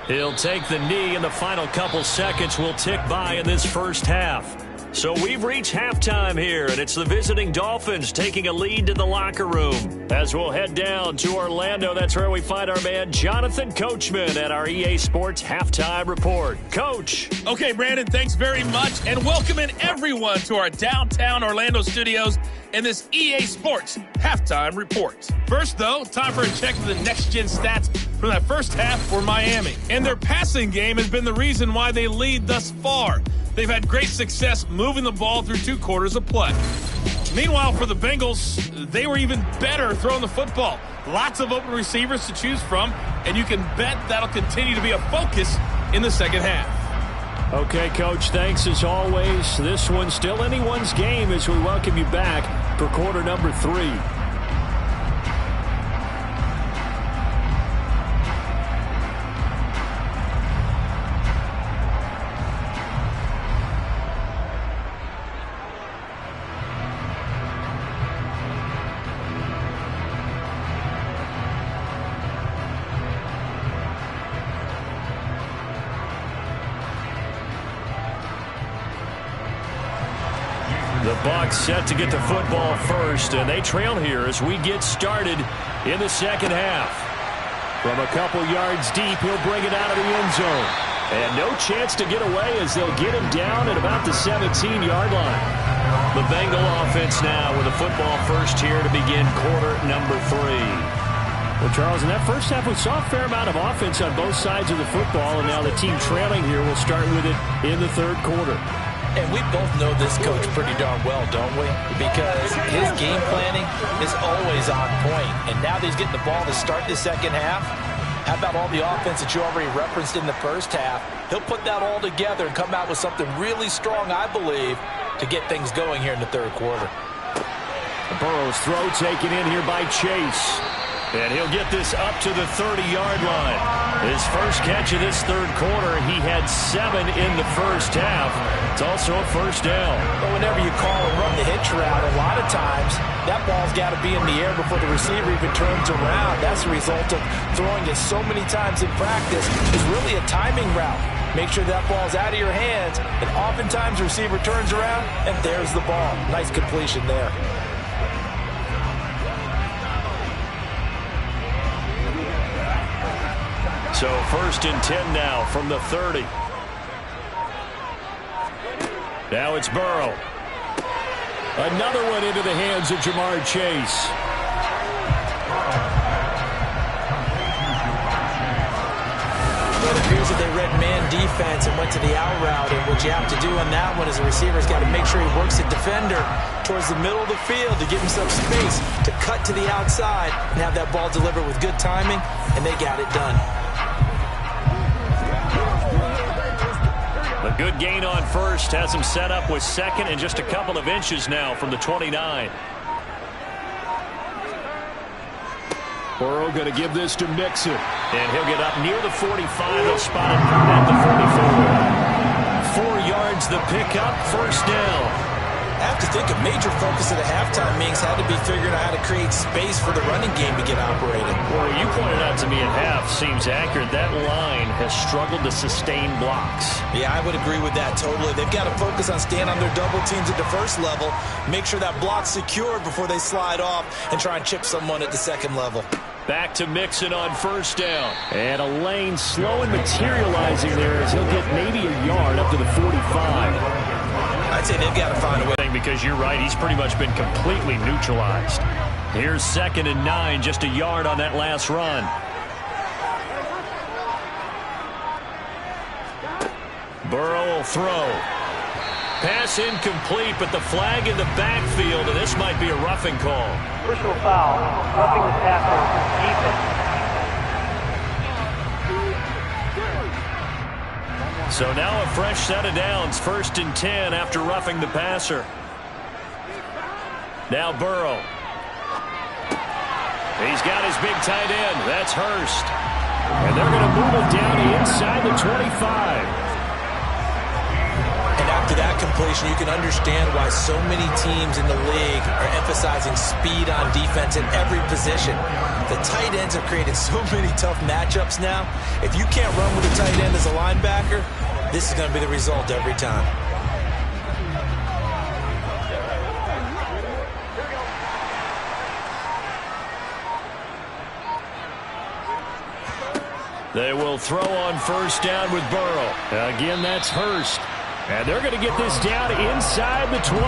He'll take the knee, and the final couple seconds will tick by in this first half. So we've reached halftime here, and it's the visiting Dolphins taking a lead to the locker room. As we'll head down to Orlando, that's where we find our man Jonathan Coachman at our EA Sports Halftime Report. Coach. Okay, Brandon, thanks very much, and welcoming everyone to our downtown Orlando studios in this EA Sports Halftime Report. First, though, time for a check of the next-gen stats from that first half for Miami. And their passing game has been the reason why they lead thus far. They've had great success moving the ball through 2 quarters of play. Meanwhile, for the Bengals, they were even better throwing the football. Lots of open receivers to choose from, and you can bet that'll continue to be a focus in the second half. Okay, Coach, thanks as always. This one's still anyone's game as we welcome you back for quarter number 3. The Bucs set to get the football first, and they trail here as we get started in the second half. From a couple yards deep, he'll bring it out of the end zone. And no chance to get away as they'll get him down at about the 17-yard line. The Bengal offense now with the football first here to begin quarter number 3. Well, Charles, in that first half, we saw a fair amount of offense on both sides of the football, and now the team trailing here will start with it in the third quarter. And we both know this coach pretty darn well, don't we? Because his game planning is always on point. And now that he's getting the ball to start the second half, how about all the offense that you already referenced in the first half? He'll put that all together and come out with something really strong, I believe, to get things going here in the third quarter. Burrow's throw taken in here by Chase. And he'll get this up to the 30-yard line. His first catch of this third quarter, he had 7 in the first half. It's also a first down. But whenever you call and run the hitch route, a lot of times that ball's got to be in the air before the receiver even turns around. That's the result of throwing it so many times in practice. It's really a timing route. Make sure that ball's out of your hands, and oftentimes the receiver turns around, and there's the ball. Nice completion there. So first and 10 now from the 30. Now it's Burrow. Another one into the hands of Jamar Chase. Well, it appears that they read man defense and went to the out route. And what you have to do on that one is the receiver's got to make sure he works the defender towards the middle of the field to give himself space to cut to the outside and have that ball delivered with good timing, and they got it done. A good gain on first has him set up with second and just a couple of inches now from the 29. Burrow going to give this to Mixon. And he'll get up near the 45. They'll spot him at the 44. 4 yards the pickup, first down. I have to think a major focus of the halftime meetings had to be figuring out how to create space for the running game to get operating. Well, you pointed out to me at half, seems accurate. That line has struggled to sustain blocks. Yeah, I would agree with that totally. They've got to focus on staying on their double teams at the first level, make sure that block's secured before they slide off and try and chip someone at the second level. Back to Mixon on first down. And a lane slow and materializing there as he'll get maybe a yard up to the 45. I'd say they've got to find a way. Because you're right, he's pretty much been completely neutralized. Here's 2nd and 9, just a yard on that last run. Burrow will throw. Pass incomplete, but the flag in the backfield, and this might be a roughing call. Personal foul, roughing the tackle, defense. So now a fresh set of downs, 1st and 10 after roughing the passer. Now Burrow. He's got his big tight end. That's Hurst. And they're going to move it down inside the 25. And after that completion, you can understand why so many teams in the league are emphasizing speed on defense at every position. The tight ends have created so many tough matchups now. If you can't run with a tight end as a linebacker, this is going to be the result every time. They will throw on first down with Burrow. Again, that's Hurst. And they're going to get this down inside the 20.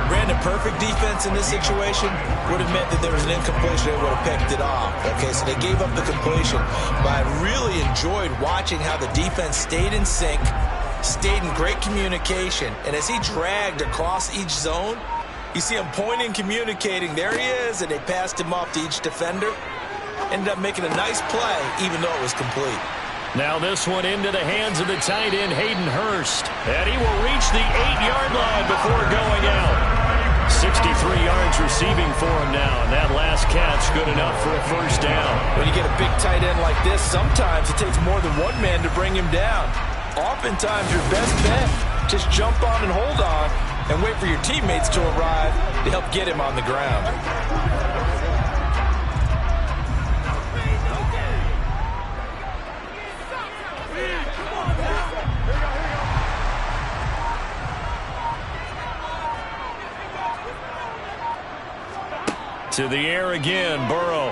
Brandon, perfect defense in this situation would have meant that there was an incompletion. They would have picked it off. Okay, so they gave up the completion. But I really enjoyed watching how the defense stayed in sync, stayed in great communication. And as he dragged across each zone, You see him pointing, communicating. There he is, and they passed him off to each defender. Ended up making a nice play, even though it was complete. Now this one into the hands of the tight end, Hayden Hurst. And he will reach the 8-yard line before going out. 63 yards receiving for him now. And that last catch good enough for a first down. When you get a big tight end like this, sometimes it takes more than one man to bring him down. Oftentimes your best bet, just jump on and hold on and wait for your teammates to arrive to help get him on the ground. To the air again, Burrow.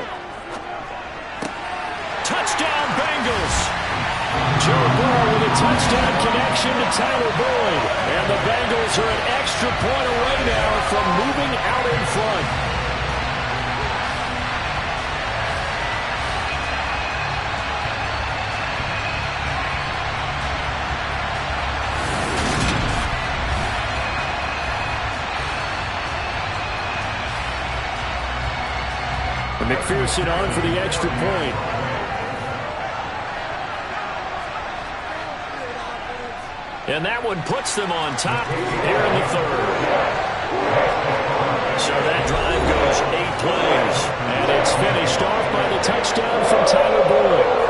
Touchdown, Bengals. Joe Burrow with a touchdown connection to Tyler Boyd. And the Bengals are an extra point away now from moving out in front. McPherson on for the extra point. And that one puts them on top here in the third. So that drive goes 8 plays. And it's finished off by the touchdown from Tyler Boyd.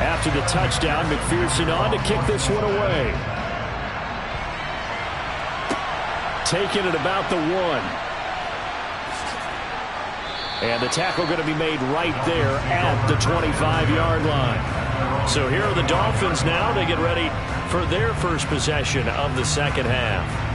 After the touchdown, McPherson on to kick this one away. Taking it about the 1. And the tackle going to be made right there at the 25-yard line. So here are the Dolphins now to get ready for their first possession of the second half.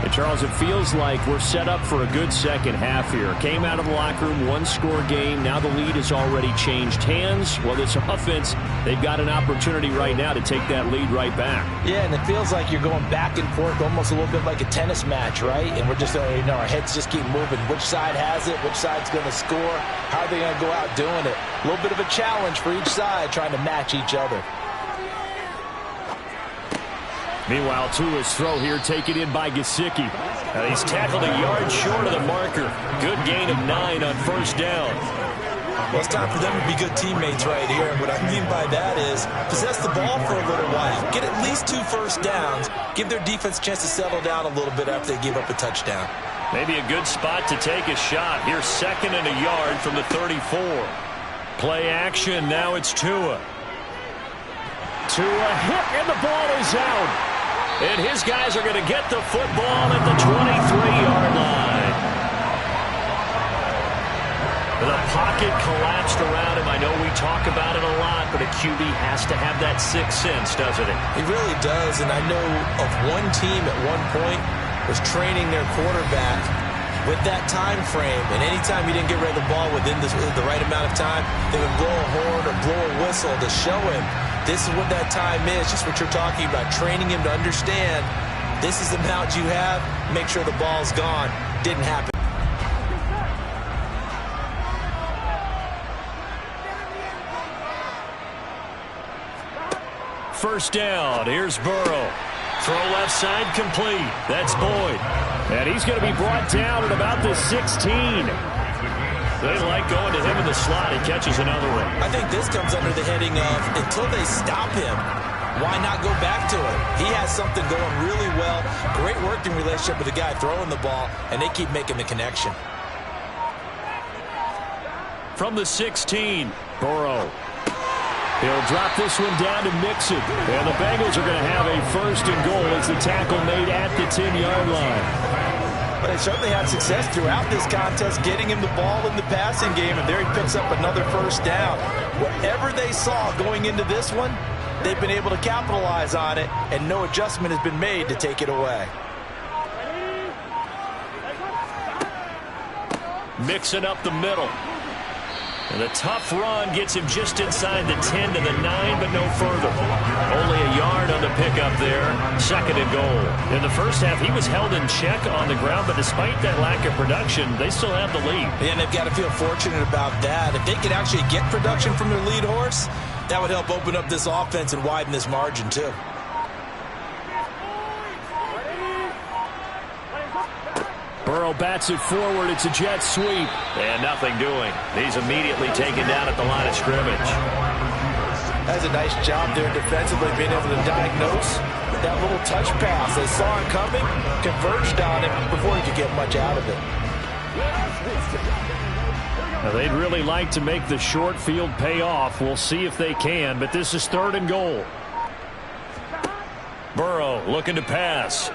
And Charles, it feels like we're set up for a good second half here. Came out of the locker room, 1-score game. Now the lead has already changed hands. Well, this offense, they've got an opportunity right now to take that lead right back. Yeah, and it feels like you're going back and forth, almost a little bit like a tennis match, right? And we're just, our heads just keep moving. Which side has it? Which side's going to score? How are they going to go out doing it? A little bit of a challenge for each side, trying to match each other. Meanwhile, Tua's throw here taken in by Gesicki. He's tackled a yard short of the marker. Good gain of 9 on first down. Well, it's time for them to be good teammates right here. And what I mean by that is possess the ball for a little while. Get at least 2 first downs. Give their defense a chance to settle down a little bit after they give up a touchdown. Maybe a good spot to take a shot. Here's 2nd and a yard from the 34. Play action. Now it's Tua. Tua hit, and the ball is out. And his guys are going to get the football at the 23-yard line. The pocket collapsed around him. I know we talk about it a lot, but a QB has to have that sixth sense, doesn't it? He really does, and I know of one team at one point was training their quarterback with that time frame, and anytime he didn't get rid of the ball within the right amount of time, they would blow a horn or blow a whistle to show him this is what that time is, just what you're talking about, training him to understand this is the amount you have, make sure the ball's gone. Didn't happen. First down, here's Burrow. Throw left side complete. That's Boyd. And he's going to be brought down at about the 16. They like going to him in the slot. He catches another one. I think this comes under the heading of until they stop him, why not go back to him? He has something going really well. Great working relationship with the guy throwing the ball, and they keep making the connection. From the 16, Burrow. He'll drop this one down to Mixon. And the Bengals are going to have a first and goal as the tackle made at the 10-yard line. But they certainly had success throughout this contest, getting him the ball in the passing game, and there he picks up another first down. Whatever they saw going into this one, they've been able to capitalize on it, and no adjustment has been made to take it away. Mixing up the middle. And the tough run gets him just inside the 10 to the 9, but no further. Only a yard on the pickup there. 2nd and goal. In the first half, he was held in check on the ground, but despite that lack of production, they still have the lead. And they've got to feel fortunate about that. If they could actually get production from their lead horse, that would help open up this offense and widen this margin, too. Burrow bats it forward. It's a jet sweep. And nothing doing. He's immediately taken down at the line of scrimmage. That's a nice job there defensively, being able to diagnose that little touch pass. They saw it coming, converged on him before he could get much out of it. Now, they'd really like to make the short field pay off. We'll see if they can, but this is 3rd and goal. Burrow looking to pass.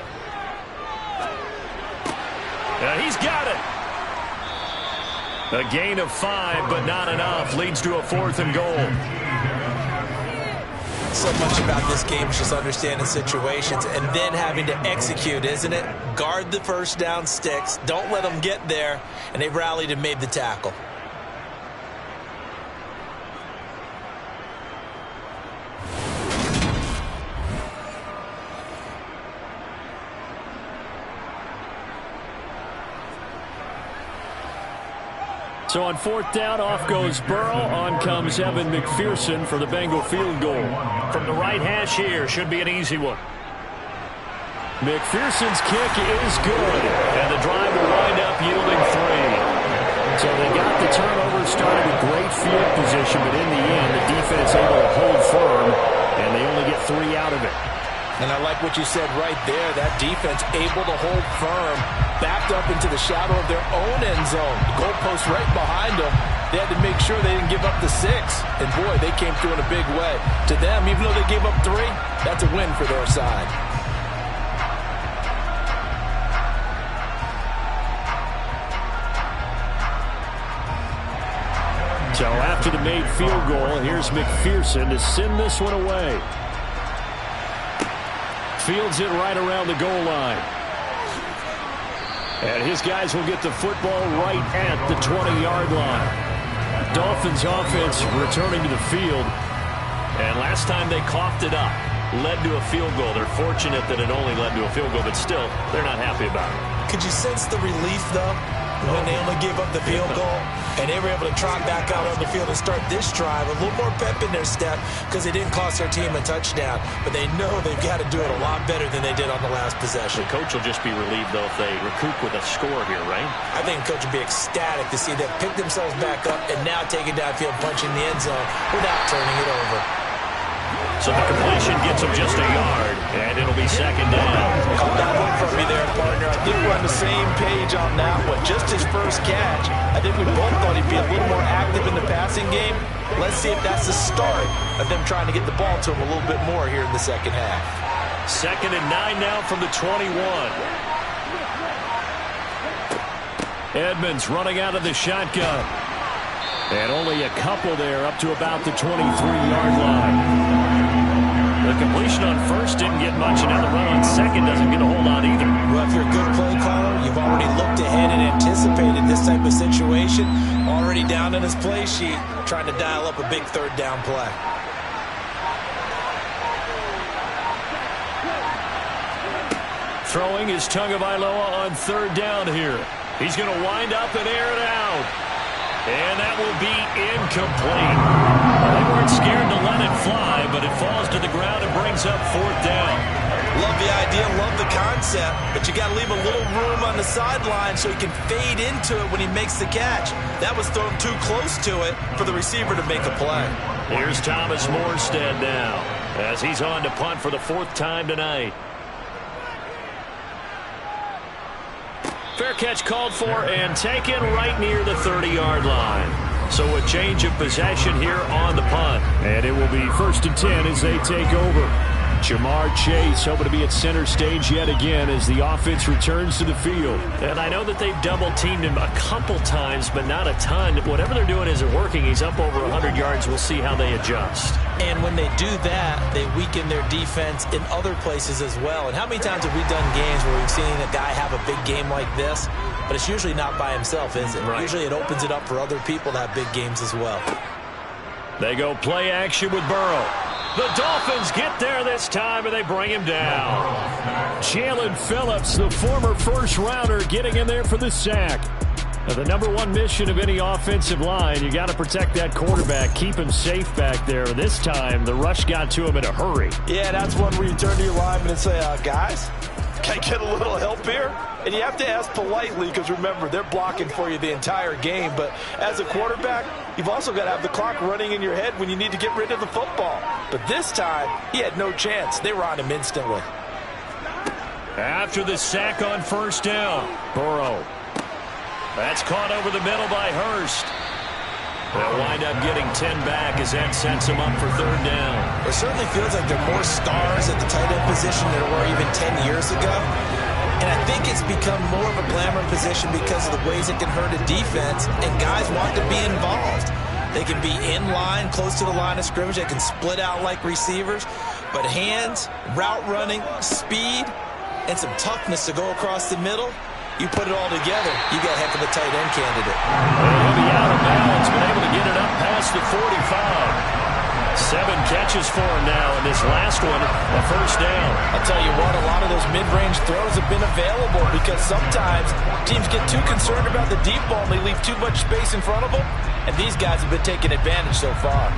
He's got it. A gain of 5, but not enough. Leads to a 4th and goal. So much about this game is just understanding situations and then having to execute, isn't it? Guard the first down sticks. Don't let them get there. And they rallied and made the tackle. So on 4th down, off goes Burrow. On comes Evan McPherson for the Bengal field goal. From the right hash here, should be an easy one. McPherson's kick is good, and the drive will wind up yielding 3. So they got the turnover, started with great field position, but in the end, the defense able to hold firm, and they only get 3 out of it. And I like what you said right there. That defense able to hold firm, backed up into the shadow of their own end zone. The goalpost right behind them. They had to make sure they didn't give up the 6. And, boy, they came through in a big way. To them, even though they gave up 3, that's a win for their side. So after the made field goal, here's McPherson to send this one away. Fields it right around the goal line. And his guys will get the football right at the 20-yard line. Dolphins offense returning to the field. And last time they coughed it up, led to a field goal. They're fortunate that it only led to a field goal, but still, they're not happy about it. Could you sense the relief, though, when they only gave up the field goal? And they were able to trot back out on the field and start this drive. A little more pep in their step because they didn't cost their team a touchdown. But they know they've got to do it a lot better than they did on the last possession. The coach will just be relieved, though, if they recoup with a score here, right? I think the coach will be ecstatic to see them pick themselves back up and now take it downfield, punching the end zone without turning it over. So the completion gets him just a yard, and it'll be 2nd down. Caught that one from me there, partner. I think we're on the same page on that one. Just his first catch. I think we both thought he'd be a little more active in the passing game. Let's see if that's the start of them trying to get the ball to him a little bit more here in the second half. 2nd and 9 now from the 21. Edmonds running out of the shotgun. And only a couple there up to about the 23-yard line. The completion on first didn't get much, and now the run on second doesn't get a whole lot either. Well, if you're a good play caller, you've already looked ahead and anticipated this type of situation. Already down in his play sheet, trying to dial up a big 3rd down play. Throwing is Tagovailoa on 3rd down here. He's going to wind up and air it out. And that will be incomplete. They weren't scared to let it fly, but it falls to the ground and brings up 4th down. Love the idea, love the concept, but you got to leave a little room on the sideline so he can fade into it when he makes the catch. That was thrown too close to it for the receiver to make a play. Here's Thomas Morstead now as he's on to punt for the 4th time tonight. Fair catch called for and taken right near the 30-yard line. So a change of possession here on the punt. And it will be 1st and 10 as they take over. Jamar Chase hoping to be at center stage yet again as the offense returns to the field. And I know that they've double-teamed him a couple times, but not a ton. Whatever they're doing isn't working. He's up over 100 yards. We'll see how they adjust. And when they do that, they weaken their defense in other places as well. And how many times have we done games where we've seen a guy have a big game like this, but it's usually not by himself, is it? Right. Usually it opens it up for other people to have big games as well. They go play action with Burrow. The Dolphins get there this time, and they bring him down. Jalen Phillips, the former first-rounder, getting in there for the sack. Now, the number one mission of any offensive line, you got to protect that quarterback, keep him safe back there. This time, the rush got to him in a hurry. Yeah, that's one where you turn to your lineman and say, guys, can I get a little help here? And you have to ask politely because, remember, they're blocking for you the entire game. But as a quarterback, you've also got to have the clock running in your head when you need to get rid of the football. But this time, he had no chance. They were on him instantly. After the sack on first down, Burrow. That's caught over the middle by Hurst. They'll wind up getting 10 back as that sets them up for third down. It certainly feels like there are more stars at the tight end position than there were even 10 years ago. And I think it's become more of a glamour position because of the ways it can hurt a defense, and guys want to be involved. They can be in line, close to the line of scrimmage. They can split out like receivers. But hands, route running, speed, and some toughness to go across the middle, you put it all together, you got a heck of a tight end candidate. He'll be out of bounds, but able to get it up past the 45. 7 catches for him now, and this last one, a first down. I'll tell you what, a lot of those mid-range throws have been available because sometimes teams get too concerned about the deep ball and they leave too much space in front of them, and these guys have been taking advantage so far.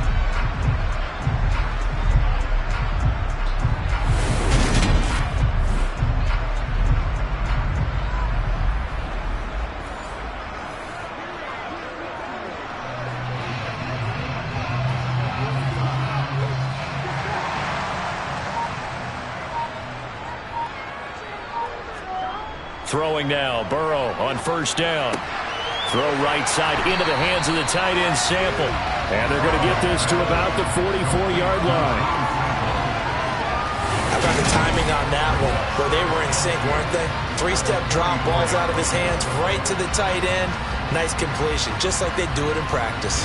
Throwing now, Burrow on first down. Throw right side into the hands of the tight end Sample. And they're going to get this to about the 44-yard line. How about the timing on that one, where they were in sync, weren't they? 3-step drop, balls out of his hands, right to the tight end. Nice completion, just like they do it in practice.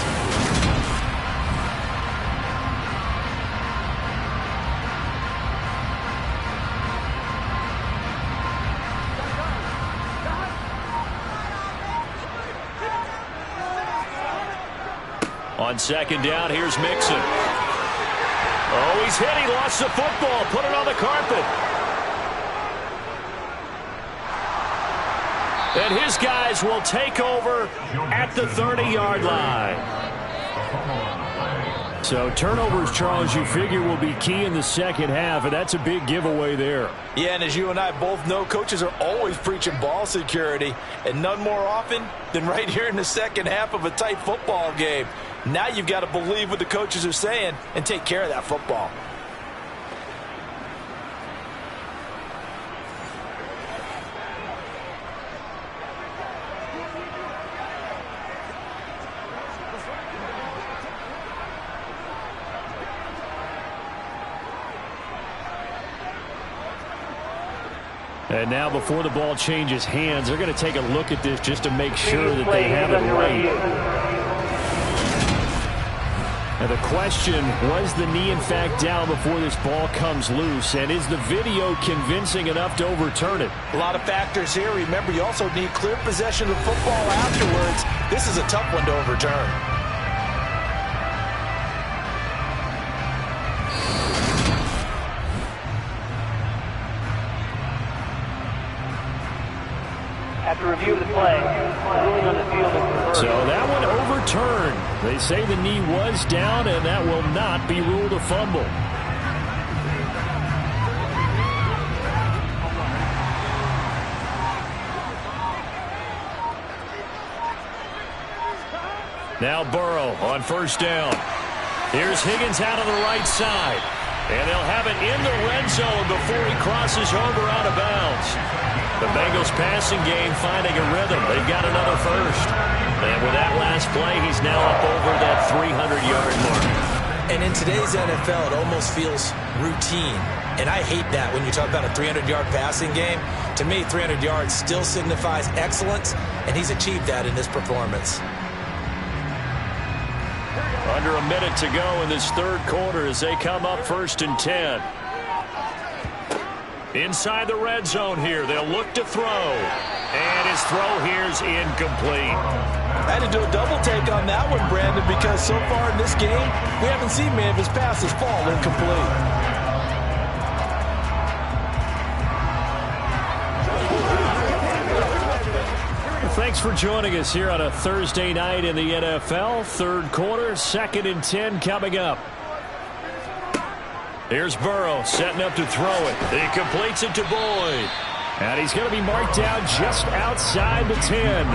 On second down, here's Mixon. Oh, he's hit. He lost the football. Put it on the carpet. And his guys will take over at the 30-yard line. So turnovers, Charles, you figure will be key in the second half, and that's a big giveaway there. Yeah, and as you and I both know, coaches are always preaching ball security, and none more often than right here in the second half of a tight football game. Now you've got to believe what the coaches are saying and take care of that football. And now before the ball changes hands, they're going to take a look at this just to make sure that they have it right. And the question, was the knee in fact down before this ball comes loose? And is the video convincing enough to overturn it? A lot of factors here. Remember, you also need clear possession of football afterwards. This is a tough one to overturn. After review of the play, ruling on the field is reversed. So that one overturned. They say the knee was down, and that will not be ruled a fumble. Now Burrow on first down. Here's Higgins out on the right side. And they'll have it in the red zone before he crosses over out of bounds. The Bengals passing game finding a rhythm. They've got another first. And with that last play, he's now up over that 300-yard mark. And in today's NFL, it almost feels routine. And I hate that when you talk about a 300-yard passing game. To me, 300 yards still signifies excellence, and he's achieved that in this performance. Under a minute to go in this third quarter as they come up 1st and 10. Inside the red zone here, they'll look to throw. And his throw here is incomplete. I had to do a double take on that one, Brandon, because so far in this game, we haven't seen many of his passes fall incomplete. Thanks for joining us here on a Thursday night in the NFL. Third quarter, 2nd and 10 coming up. Here's Burrow setting up to throw it. He completes it to Boyd. And he's going to be marked down just outside the 10.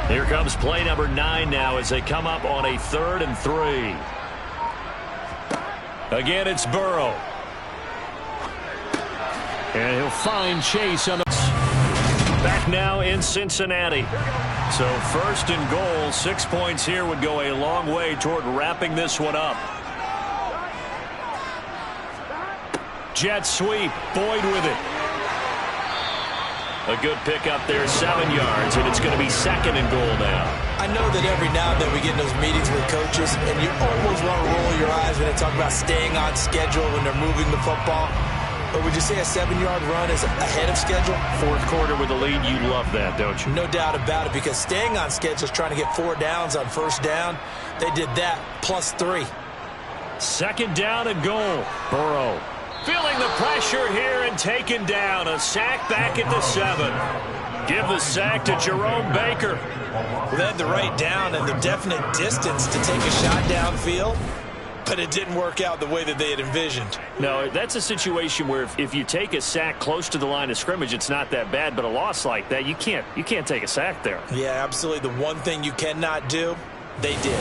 Here comes play number 9 now as they come up on a 3rd and 3. Again, it's Burrow. And he'll find Chase on the... Back now in Cincinnati. So 1st and goal, 6 points here would go a long way toward wrapping this one up. Jet sweep, Boyd with it. A good pickup there, 7 yards, and it's going to be 2nd and goal now. I know that every now and then we get in those meetings with coaches, and you almost want to roll your eyes when they talk about staying on schedule when they're moving the football. But would you say a 7-yard run is ahead of schedule? 4th quarter with the lead, you love that, don't you? No doubt about it, because staying on schedule is trying to get 4 downs on 1st down. They did that, plus 3. 2nd down and goal. Burrow feeling the pressure here and taken down. A sack back at the 7. Give the sack to Jerome Baker. Led the right down and the definite distance to take a shot downfield. But it didn't work out the way that they had envisioned. No, that's a situation where if you take a sack close to the line of scrimmage, it's not that bad. But a loss like that, you can't take a sack there. Yeah, absolutely. The one thing you cannot do, they did.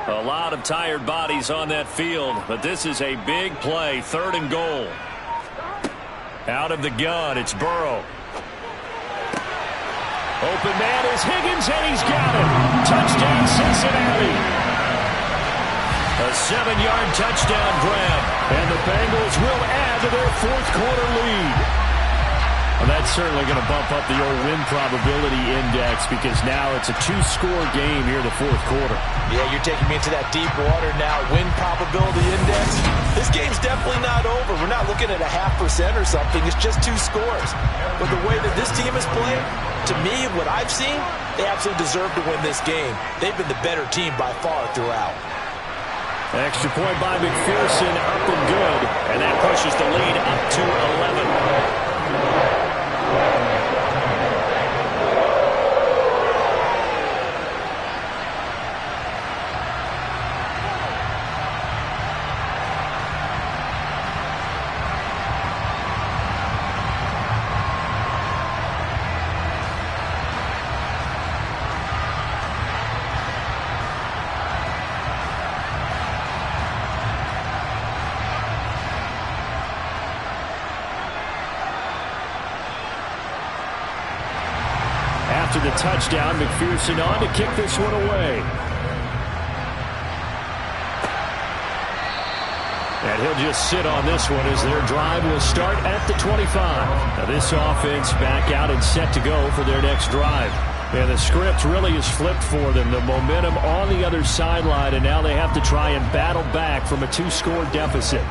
A lot of tired bodies on that field, but this is a big play. 3rd and goal. Out of the gun, it's Burrow. Open man is Higgins, and he's got it. Touchdown, Cincinnati. A 7-yard touchdown grab, and the Bengals will add to their 4th quarter lead. Well, that's certainly going to bump up the old win probability index because now it's a 2-score game here in the 4th quarter. Yeah, you're taking me into that deep water now. Win probability index. This game's definitely not over. We're not looking at a 0.5% or something. It's just 2 scores. But the way that this team is playing, to me, what I've seen, they absolutely deserve to win this game. They've been the better team by far throughout. Extra point by McPherson, up and good. And that pushes the lead up to 11. After the touchdown, McPherson on to kick this one away. And he'll just sit on this one as their drive will start at the 25. Now this offense back out and set to go for their next drive. And the script really is flipped for them. The momentum on the other sideline, and now they have to try and battle back from a 2-score deficit.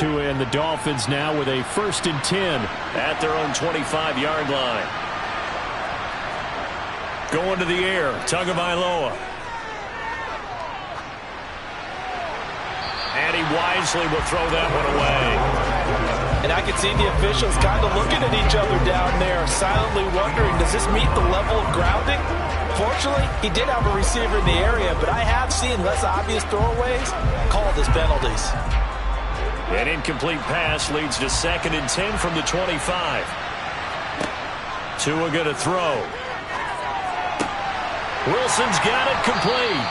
And the Dolphins now with a 1st and 10 at their own 25-yard line. Going to the air, Tagovailoa. And he wisely will throw that one away. And I can see the officials kind of looking at each other down there, silently wondering, does this meet the level of grounding? Fortunately, he did have a receiver in the area, but I have seen less obvious throwaways called as penalties. An incomplete pass leads to 2nd and 10 from the 25. Tua going to throw. Wilson's got it complete.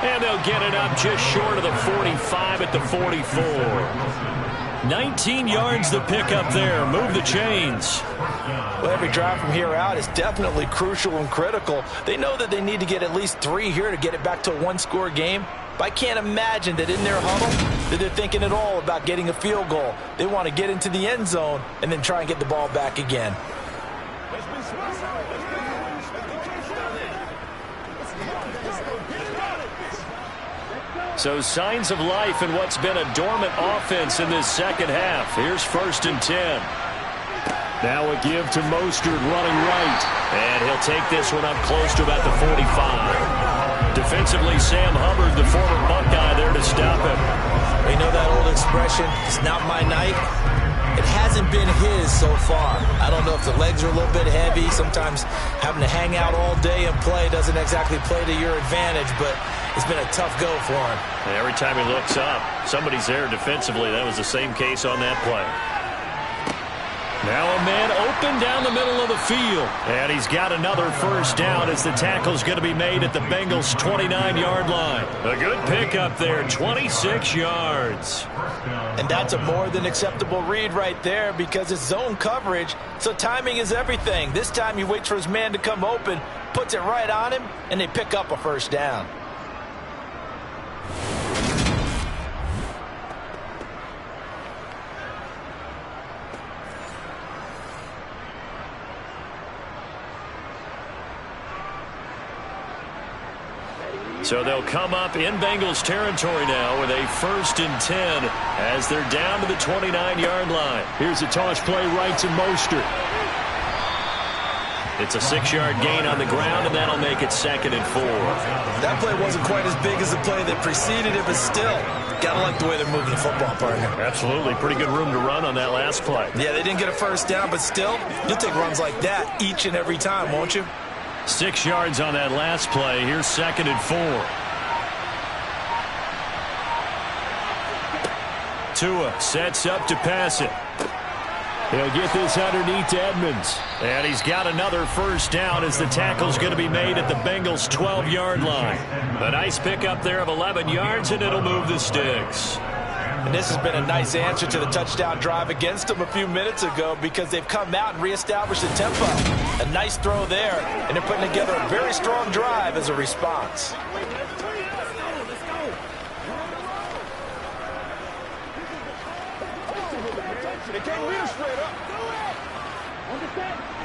And they'll get it up just short of the 45 at the 44. 19 yards to pick up there. Move the chains. Well, every drive from here out is definitely crucial and critical. They know that they need to get at least 3 here to get it back to a one-score game. But I can't imagine that in their huddle that they're thinking at all about getting a field goal. They want to get into the end zone and then try and get the ball back again. So signs of life in what's been a dormant offense in this second half. Here's 1st and 10. Now a give to Mostert running right. And he'll take this one up close to about the 45. Defensively, Sam Hubbard, the former Buckeye, there to stop him. You know that old expression, it's not my night? It hasn't been his so far. I don't know if the legs are a little bit heavy. Sometimes having to hang out all day and play doesn't exactly play to your advantage, but it's been a tough go for him. And every time he looks up, somebody's there defensively. That was the same case on that play. Now a man open down the middle of the field. And he's got another first down as the tackle's going to be made at the Bengals' 29-yard line. A good pickup there, 26 yards. And that's a more than acceptable read right there because it's zone coverage, so timing is everything. This time he waits for his man to come open, puts it right on him, and they pick up a first down. So they'll come up in Bengals territory now with a 1st and 10 as they're down to the 29-yard line. Here's a toss play right to Mostert. It's a 6-yard gain on the ground, and that'll make it 2nd and 4. That play wasn't quite as big as the play that preceded it, but still, gotta like the way they're moving the football, partner. Absolutely. Pretty good room to run on that last play. Yeah, they didn't get a first down, but still, you'll take runs like that each and every time, won't you? 6 yards on that last play. Here's 2nd and 4. Tua sets up to pass it. He'll get this underneath to Edmonds. And he's got another first down as the tackle's going to be made at the Bengals' 12-yard line. A nice pickup there of 11 yards, and it'll move the sticks. And this has been a nice answer to the touchdown drive against them a few minutes ago because they've come out and reestablished the tempo. A nice throw there, and they're putting together a very strong drive as a response.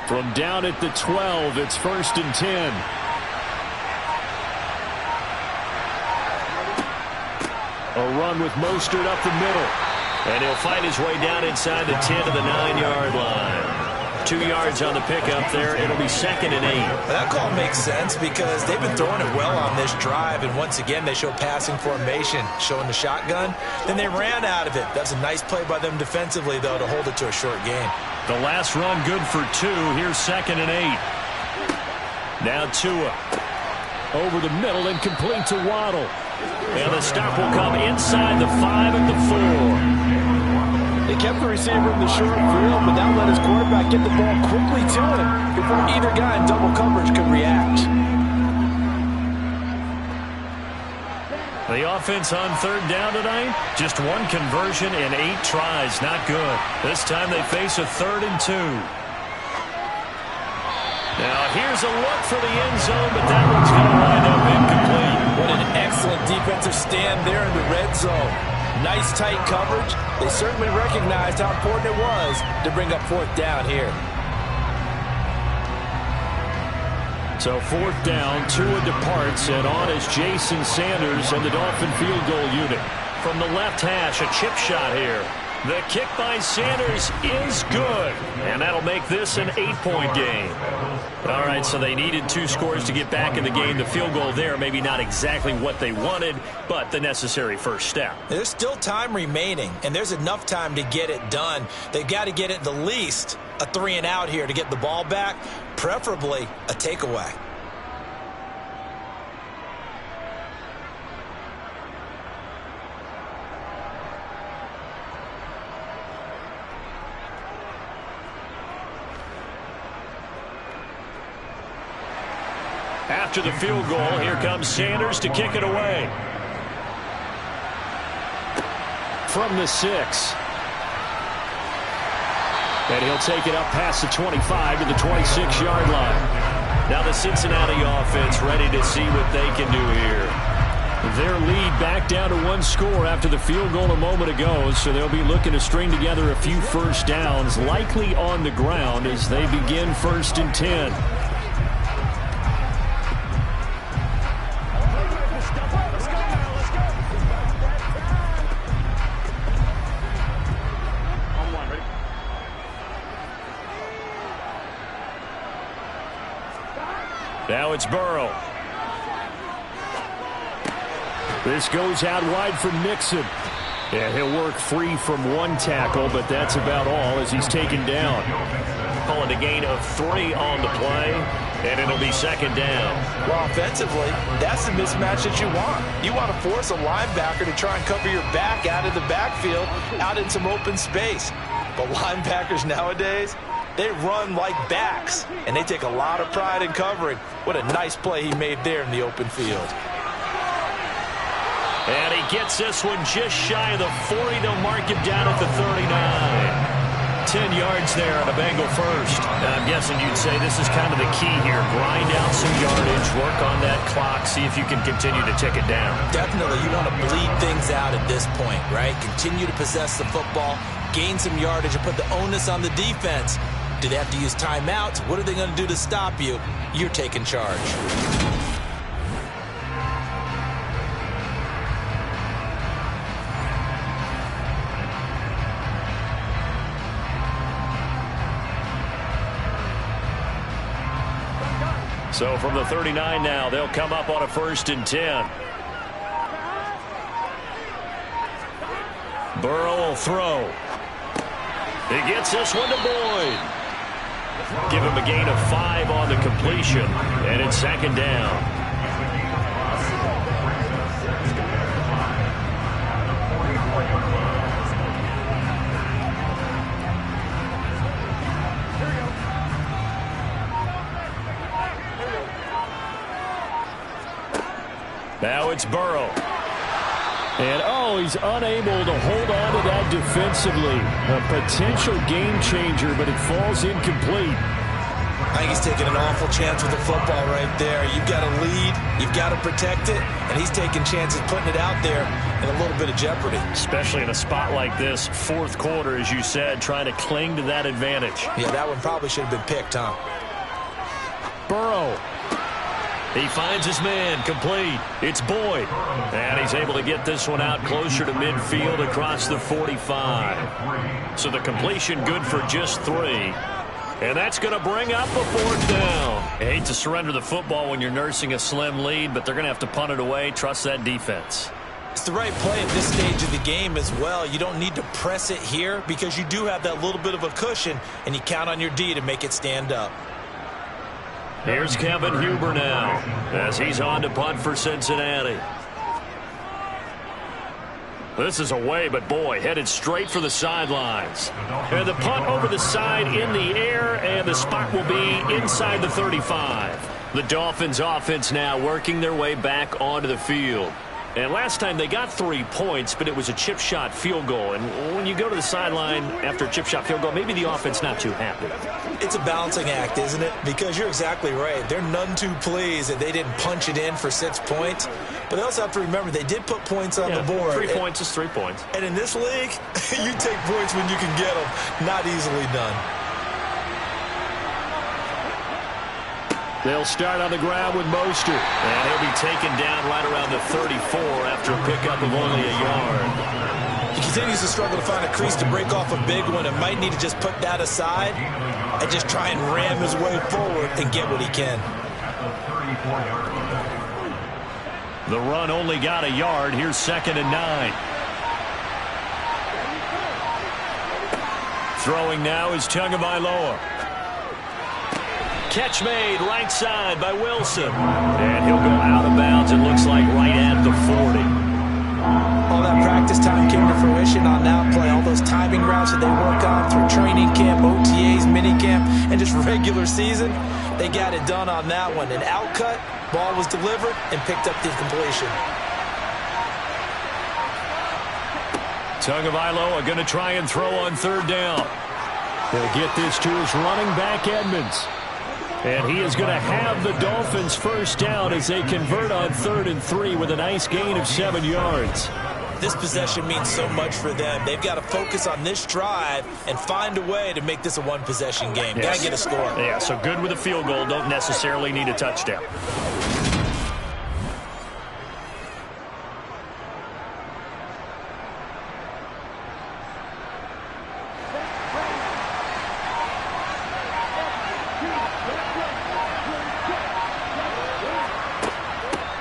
From down at the 12, it's 1st and 10. A run with Mostert up the middle. And he'll find his way down inside the 10 to the 9-yard line. 2 yards on the pickup there. It'll be 2nd and 8. That call makes sense because they've been throwing it well on this drive. And once again, they show passing formation, showing the shotgun. Then they ran out of it. That's a nice play by them defensively, though, to hold it to a short game. The last run good for 2. Here's 2nd and 8. Now Tua. Over the middle and complete to Waddle. And the stop will come inside the 5 at the 4. They kept the receiver in the short field, but now let his quarterback get the ball quickly to him before either guy in double coverage could react. The offense on 3rd down tonight, just 1 conversion and 8 tries. Not good. This time they face a 3rd and 2. Now here's a look for the end zone, but that one's going to wind up incomplete. What an excellent defensive stand there in the red zone. Nice tight coverage. They certainly recognized how important it was to bring up 4th down here. So 4th down, Tua departs, and on is Jason Sanders and the Dolphin field goal unit. From the left hash, a chip shot here. The kick by Sanders is good, and that'll make this an 8-point game. All right, so they needed 2 scores to get back in the game. The field goal there, maybe not exactly what they wanted, but the necessary first step. There's still time remaining, and there's enough time to get it done. They've got to get it the least a 3-and-out here to get the ball back, preferably a takeaway. After the field goal, here comes Sanders to kick it away. From the 6. And he'll take it up past the 25 to the 26-yard line. Now the Cincinnati offense ready to see what they can do here. Their lead back down to 1 score after the field goal a moment ago, so they'll be looking to string together a few first downs, likely on the ground as they begin 1st and 10. Now it's Burrow. This goes out wide for Mixon. Yeah, he'll work free from 1 tackle, but that's about all as he's taken down. Calling a gain of 3 on the play, and it'll be 2nd down. Well, offensively, that's the mismatch that you want. You want to force a linebacker to try and cover your back out of the backfield, out in some open space. But linebackers nowadays, they run like backs, and they take a lot of pride in covering. What a nice play he made there in the open field. And he gets this one just shy of the 40. They'll mark him down at the 39. 10 yards there on a Bengal first. And I'm guessing you'd say this is kind of the key here. Grind out some yardage, work on that clock, see if you can continue to tick it down. Definitely, you want to bleed things out at this point, right? Continue to possess the football, gain some yardage, and put the onus on the defense. Do they have to use timeouts? What are they going to do to stop you? You're taking charge. So from the 39 now, they'll come up on a 1st and 10. Burrow will throw. He gets this one to Boyd. Give him a gain of 5 on the completion, and it's 2nd down. Now it's Burrow. And, he's unable to hold on to that defensively. A potential game changer, but it falls incomplete. I think he's taking an awful chance with the football right there. You've got to lead, you've got to protect it, and he's taking chances putting it out there in a little bit of jeopardy. Especially in a spot like this, 4th quarter, as you said, trying to cling to that advantage. Yeah, that one probably should have been picked, huh? Burrow. He finds his man, complete. It's Boyd. And he's able to get this one out closer to midfield across the 45. So the completion good for just 3. And that's going to bring up a 4th down. I hate to surrender the football when you're nursing a slim lead, but they're going to have to punt it away. Trust that defense. It's the right play at this stage of the game as well. You don't need to press it here because you do have that little bit of a cushion, and you count on your D to make it stand up. Here's Kevin Huber now as he's on to punt for Cincinnati. This is away, but boy, headed straight for the sidelines. And the punt over the side in the air, and the spot will be inside the 35. The Dolphins offense now working their way back onto the field. And last time they got 3 points, but it was a chip shot field goal. And when you go to the sideline after a chip shot field goal, maybe the offense not too happy. It's a balancing act, isn't it? Because you're exactly right. They're none too pleased that they didn't punch it in for 6 points. But they also have to remember they did put points on the board. 3 points is 3 points. And in this league, you take points when you can get them. Not easily done. They'll start on the ground with Mostert. And he'll be taken down right around the 34 after a pickup of only a yard. He continues to struggle to find a crease to break off a big one and might need to just put that aside and just try and ram his way forward and get what he can. The run only got a yard. Here's 2nd and 9. Throwing now is Tagovailoa. Catch made right side by Wilson. And he'll go out of bounds, it looks like, right at the 40. All that practice time came to fruition on that play. All those timing routes that they work on through training camp, OTAs, minicamp, and just regular season, they got it done on that one. An outcut, ball was delivered, and picked up the completion. Tagovailoa going to try and throw on 3rd down. He'll get this to his running back, Edmonds. And he is going to have the Dolphins 1st down as they convert on 3rd and 3 with a nice gain of 7 yards. This possession means so much for them. They've got to focus on this drive and find a way to make this a one-possession game. Yes. Got to get a score. Yeah, so good with a field goal. Don't necessarily need a touchdown.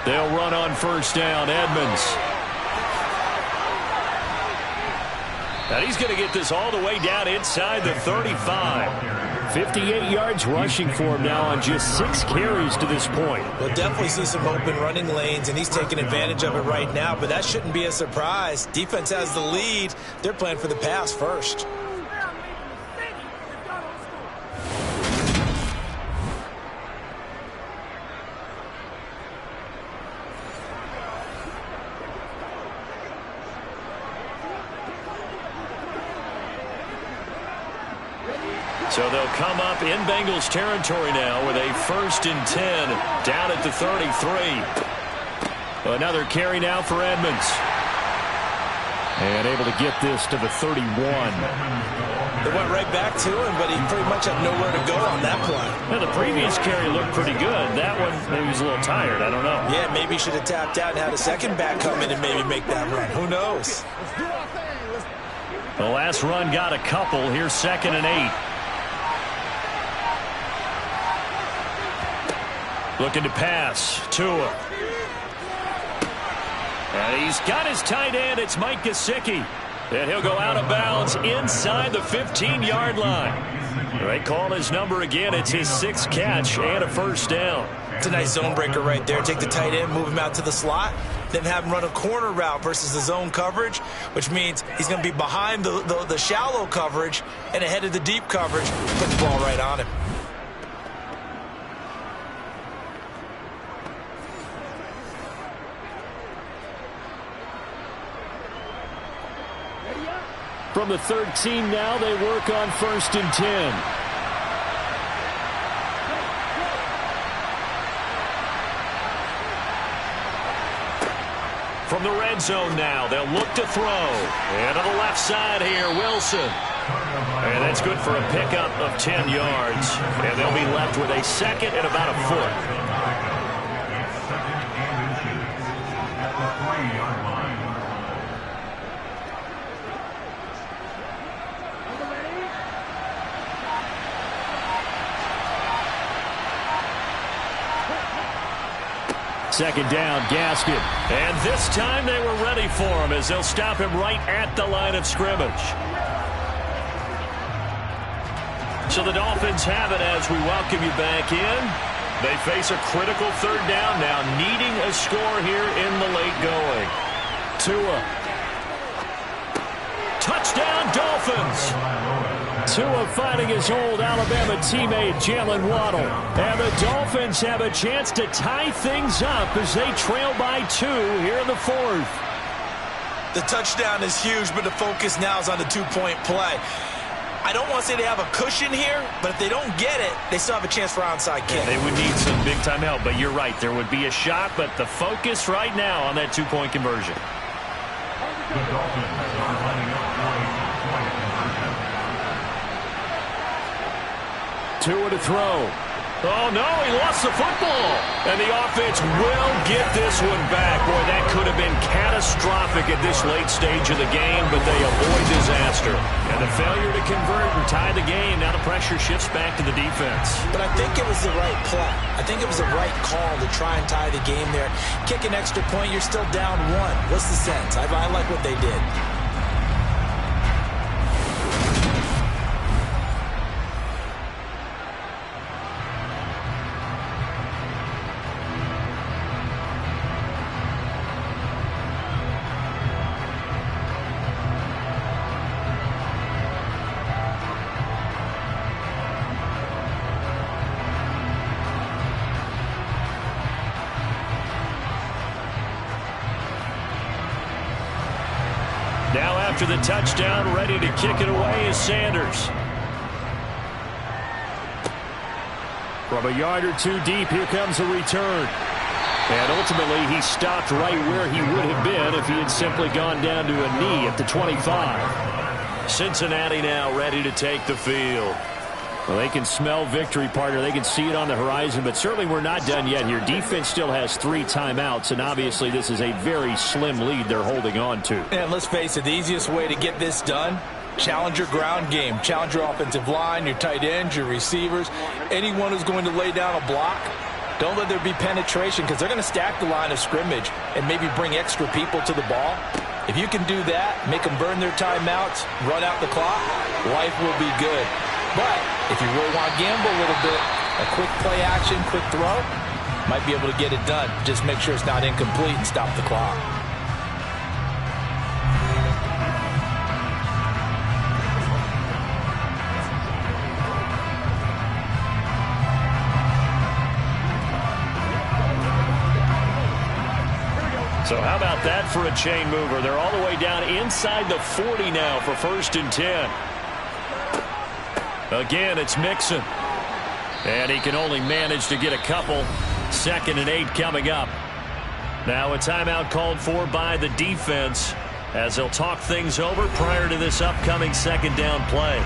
They'll run on 1st down. Edmonds. And he's going to get this all the way down inside the 35. 58 yards rushing for him now on just 6 carries to this point. We'll definitely see some open running lanes, and he's taking advantage of it right now, but that shouldn't be a surprise. Defense has the lead. They're playing for the pass first. So they'll come up in Bengals territory now with a 1st and 10 down at the 33. Another carry now for Edmonds. And able to get this to the 31. They went right back to him, but he pretty much had nowhere to go on that play. Now, the previous carry looked pretty good. That one, maybe he was a little tired. I don't know. Yeah, maybe he should have tapped out and had a second back come in and maybe make that run. Who knows? The last run got a couple. Here's 2nd and 8. Looking to pass. Tua. And he's got his tight end. It's Mike Gesicki. And he'll go out of bounds inside the 15-yard line. They call his number again. It's his 6th catch and a 1st down. It's a nice zone breaker right there. Take the tight end, move him out to the slot, then have him run a corner route versus the zone coverage, which means he's going to be behind the shallow coverage and ahead of the deep coverage. Put the ball right on him. From the 13 now, they work on 1st and 10. From the red zone now, they'll look to throw. And to the left side here, Wilson. And that's good for a pickup of 10 yards. And they'll be left with a 2nd and about a foot. Second down, Gaskin. And this time they were ready for him as they'll stop him right at the line of scrimmage. So the Dolphins have it as we welcome you back in. They face a critical 3rd down now, needing a score here in the late going. Tua. Touchdown, Dolphins. Tua finding his old Alabama teammate Jalen Waddle. And the Dolphins have a chance to tie things up as they trail by 2 here in the 4th. The touchdown is huge, but the focus now is on the 2-point play. I don't want to say they have a cushion here, but if they don't get it, they still have a chance for onside kick. They would need some big-time help, but you're right. There would be a shot, but the focus right now on that 2-point conversion. The Dolphins are lining up for a 2-point conversion. Tua to throw. Oh, no, he lost the football. And the offense will get this one back. Boy, that could have been catastrophic at this late stage of the game, but they avoid disaster. And the failure to convert and tie the game, now the pressure shifts back to the defense. But I think it was the right play. I think it was the right call to try and tie the game there. Kick an extra point, you're still down one. What's the sense? I like what they did. Now after the touchdown, ready to kick it away is Sanders. From a yard or two deep, here comes a return. And ultimately, he stopped right where he would have been if he had simply gone down to a knee at the 25. Cincinnati now ready to take the field. Well, they can smell victory, partner. They can see it on the horizon, but certainly we're not done yet here. Defense still has 3 timeouts, and obviously this is a very slim lead they're holding on to. And let's face it, the easiest way to get this done, challenge your ground game. Challenge your offensive line, your tight ends, your receivers, anyone who's going to lay down a block. Don't let there be penetration because they're going to stack the line of scrimmage and maybe bring extra people to the ball. If you can do that, make them burn their timeouts, run out the clock, life will be good. But if you really want to gamble a little bit, a quick play action, quick throw, might be able to get it done. Just make sure it's not incomplete and stop the clock. So how about that for a chain mover? They're all the way down inside the 40 now for 1st and 10. Again, it's Mixon. And he can only manage to get a couple. 2nd and 8 coming up. Now a timeout called for by the defense as they'll talk things over prior to this upcoming 2nd down play.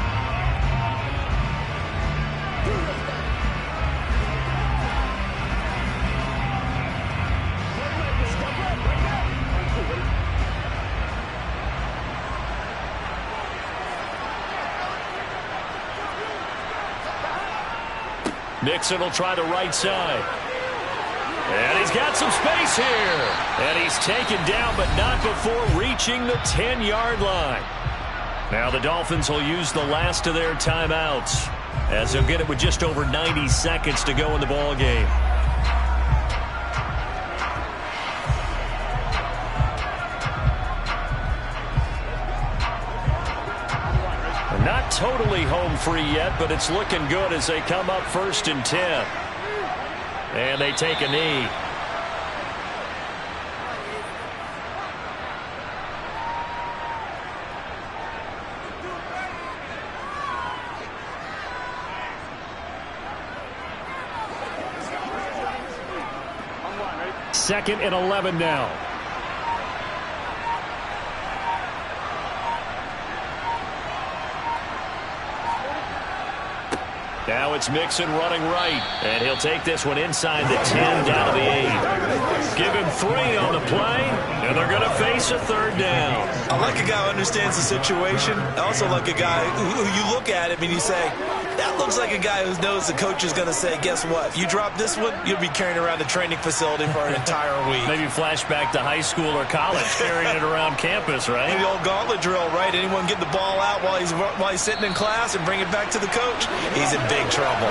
Mixon will try the right side. And he's got some space here. And he's taken down, but not before reaching the 10-yard line. Now the Dolphins will use the last of their timeouts as they'll get it with just over 90 seconds to go in the ball game. Not totally home free yet, but it's looking good as they come up 1st and 10. And they take a knee. Second and 11 now. Now it's Mixon running right, and he'll take this one inside the 10 down to the 8. Give him 3 on the play, and they're going to face a 3rd down. I like a guy who understands the situation. I also like a guy who you look at him and you say, that looks like a guy who knows the coach is going to say, guess what? You drop this one, you'll be carrying around the training facility for an entire week. Maybe flashback to high school or college, carrying it around campus, right? The old gauntlet drill, right? Anyone get the ball out while he's sitting in class and bring it back to the coach? He's in big trouble.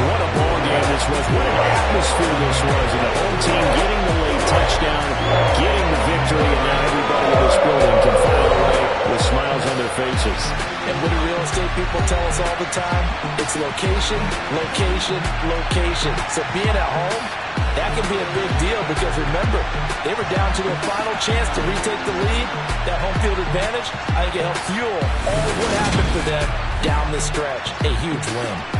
What a ball game this was. What an atmosphere this was. And the home team getting the late touchdown, getting the victory, and now everybody in this building can file away with smiles on their faces. And what do real estate people tell us all the time? It's location, location, location. So being at home, that can be a big deal because remember, they were down to their final chance to retake the lead. That home field advantage, I think it helped fuel all of what happened for them down this stretch. A huge win.